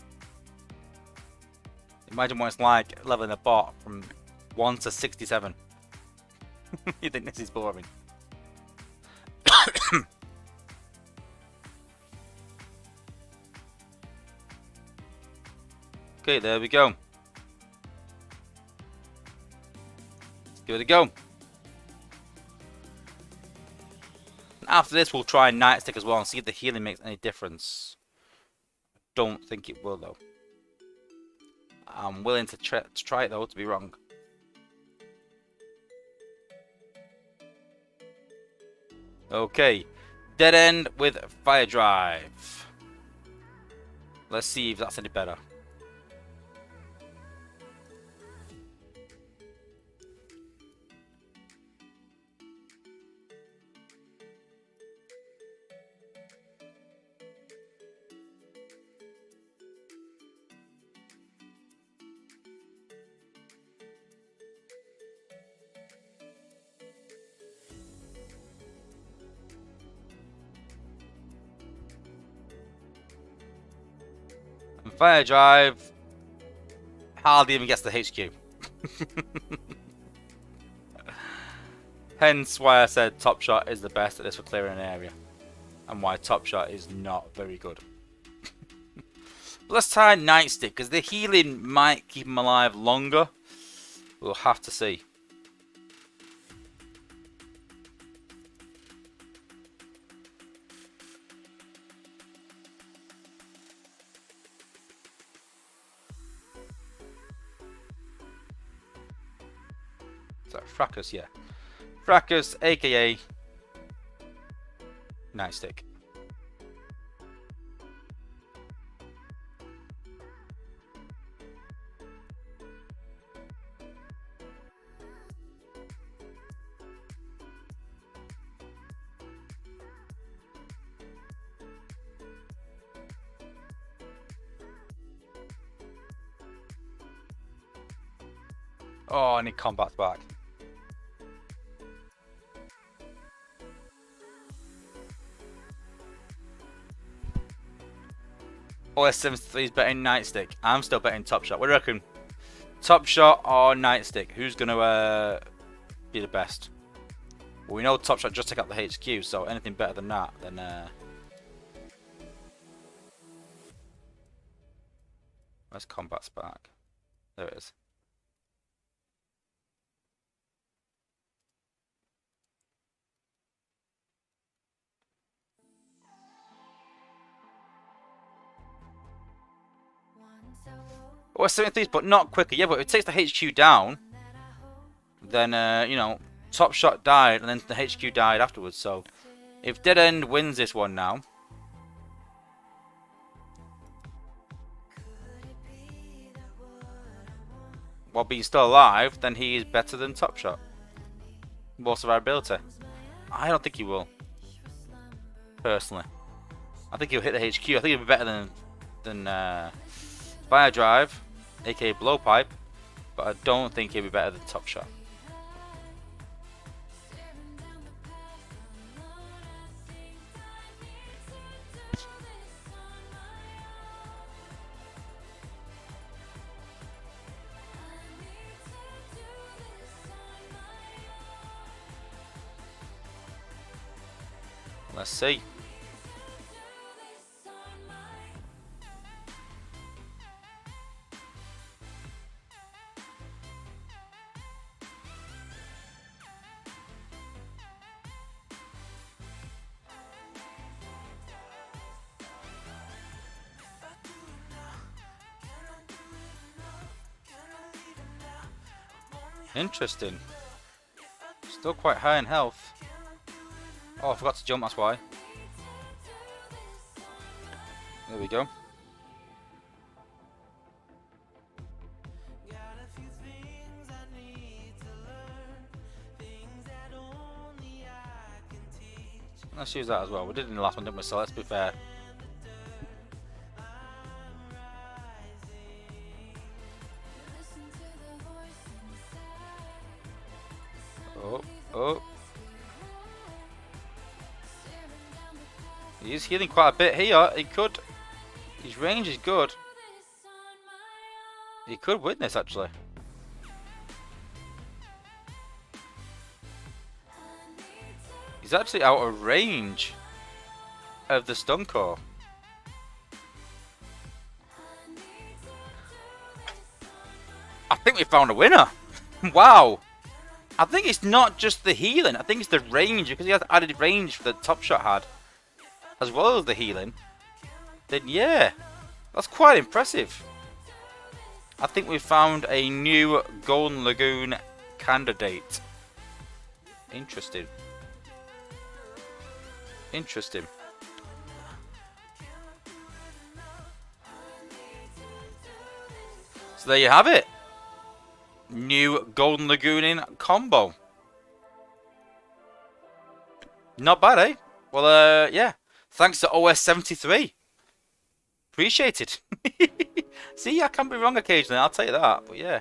S1: Imagine what it's like leveling a bot from 1 to 67. You think this is boring? Okay, there we go. Let's give it a go. After this, we'll try Nightstick as well and see if the healing makes any difference. Don't think it will though. I'm willing to try it though, to be wrong. Okay, dead end with Fire Drive. Let's see if that's any better. Fire Drive hardly even gets the HQ. Hence why I said Top Shot is the best at this for clearing an area, and why Top Shot is not very good. But let's try Nightstick, because the healing might keep him alive longer. We'll have to see. Fracas, yeah. Fracas, aka Nightstick. Oh, I need combat back. OS73 is betting Nightstick. I'm still betting Top Shot. What do you reckon? Top Shot or Nightstick? Who's going to be the best? Well, we know Top Shot just took out the HQ, so anything better than that, then... Where's Combat Spark? There it is. OS 73, but not quicker. Yeah, but if it takes the HQ down, then, you know, Top Shot died, and then the HQ died afterwards. So, if Dead End wins this one now, while being still alive, then he is better than Top Shot. More survivability. I don't think he will. Personally. I think he'll hit the HQ. I think he'll be better than Fire Drive, aka Blowpipe, but I don't think he'll be better than Top Shot. Let's see. Interesting. Still quite high in health. Oh, I forgot to jump, that's why. There we go. Let's use that as well. We did in the last one, didn't we? So let's be fair. Oh, oh. He's healing quite a bit here. He could. His range is good. He could win this actually. He's actually out of range of the stun core. I think we found a winner. Wow. I think it's not just the healing. I think it's the range, because he has added range that Top Shot had, as well as the healing. Then yeah, that's quite impressive. I think we found a new Golden Lagoon candidate. Interesting. Interesting. So there you have it. New Golden Lagooning combo. Not bad, eh? Well, yeah. Thanks to OS 73. Appreciate it. See, I can be wrong occasionally, I'll tell you that. But yeah.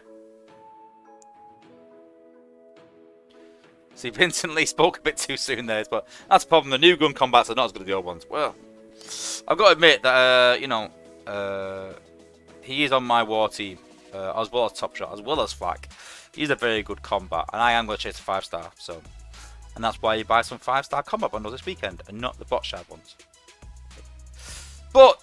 S1: See, Vincent Lee spoke a bit too soon there, but that's the problem. The new gun combats are not as good as the old ones. Well, I've got to admit that, you know, he is on my war team, as well as Top Shot, as well as Flak. He's a very good combat, and I am going to chase a 5-star, so. And that's why you buy some 5-star combat bundles this weekend, and not the bot shard ones. But,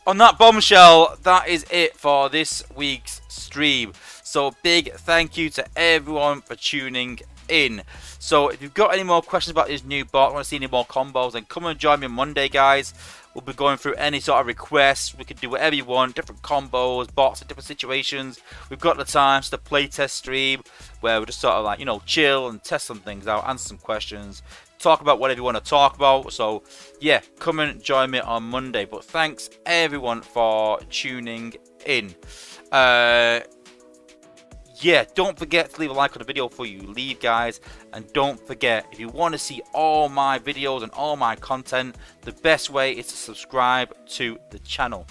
S1: on that bombshell, that is it for this week's stream. So, big thank you to everyone for tuning in. So if you've got any more questions about this new bot, want to see any more combos, then come and join me Monday, guys. We'll be going through any sort of requests. We can do whatever you want, different combos, bots in different situations. We've got the time to playtest stream where we just sort of like, you know, chill and test some things out, answer some questions, talk about whatever you want to talk about. So yeah, come and join me on Monday. But thanks everyone for tuning in. Yeah, don't forget to leave a like on the video before you leave, guys. And don't forget, if you want to see all my videos and all my content, the best way is to subscribe to the channel.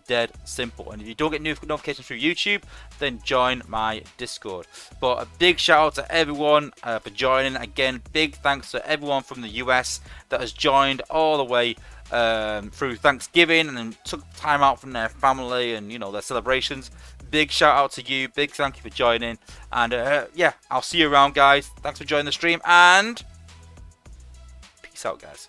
S1: Dead simple. And if you don't get notifications through YouTube, then join my Discord. But a big shout out to everyone for joining. Again, big thanks to everyone from the US that has joined all the way through Thanksgiving and then took time out from their family and, you know, their celebrations. Big shout out to you. Big thank you for joining. And yeah, I'll see you around, guys. Thanks for joining the stream. And peace out, guys.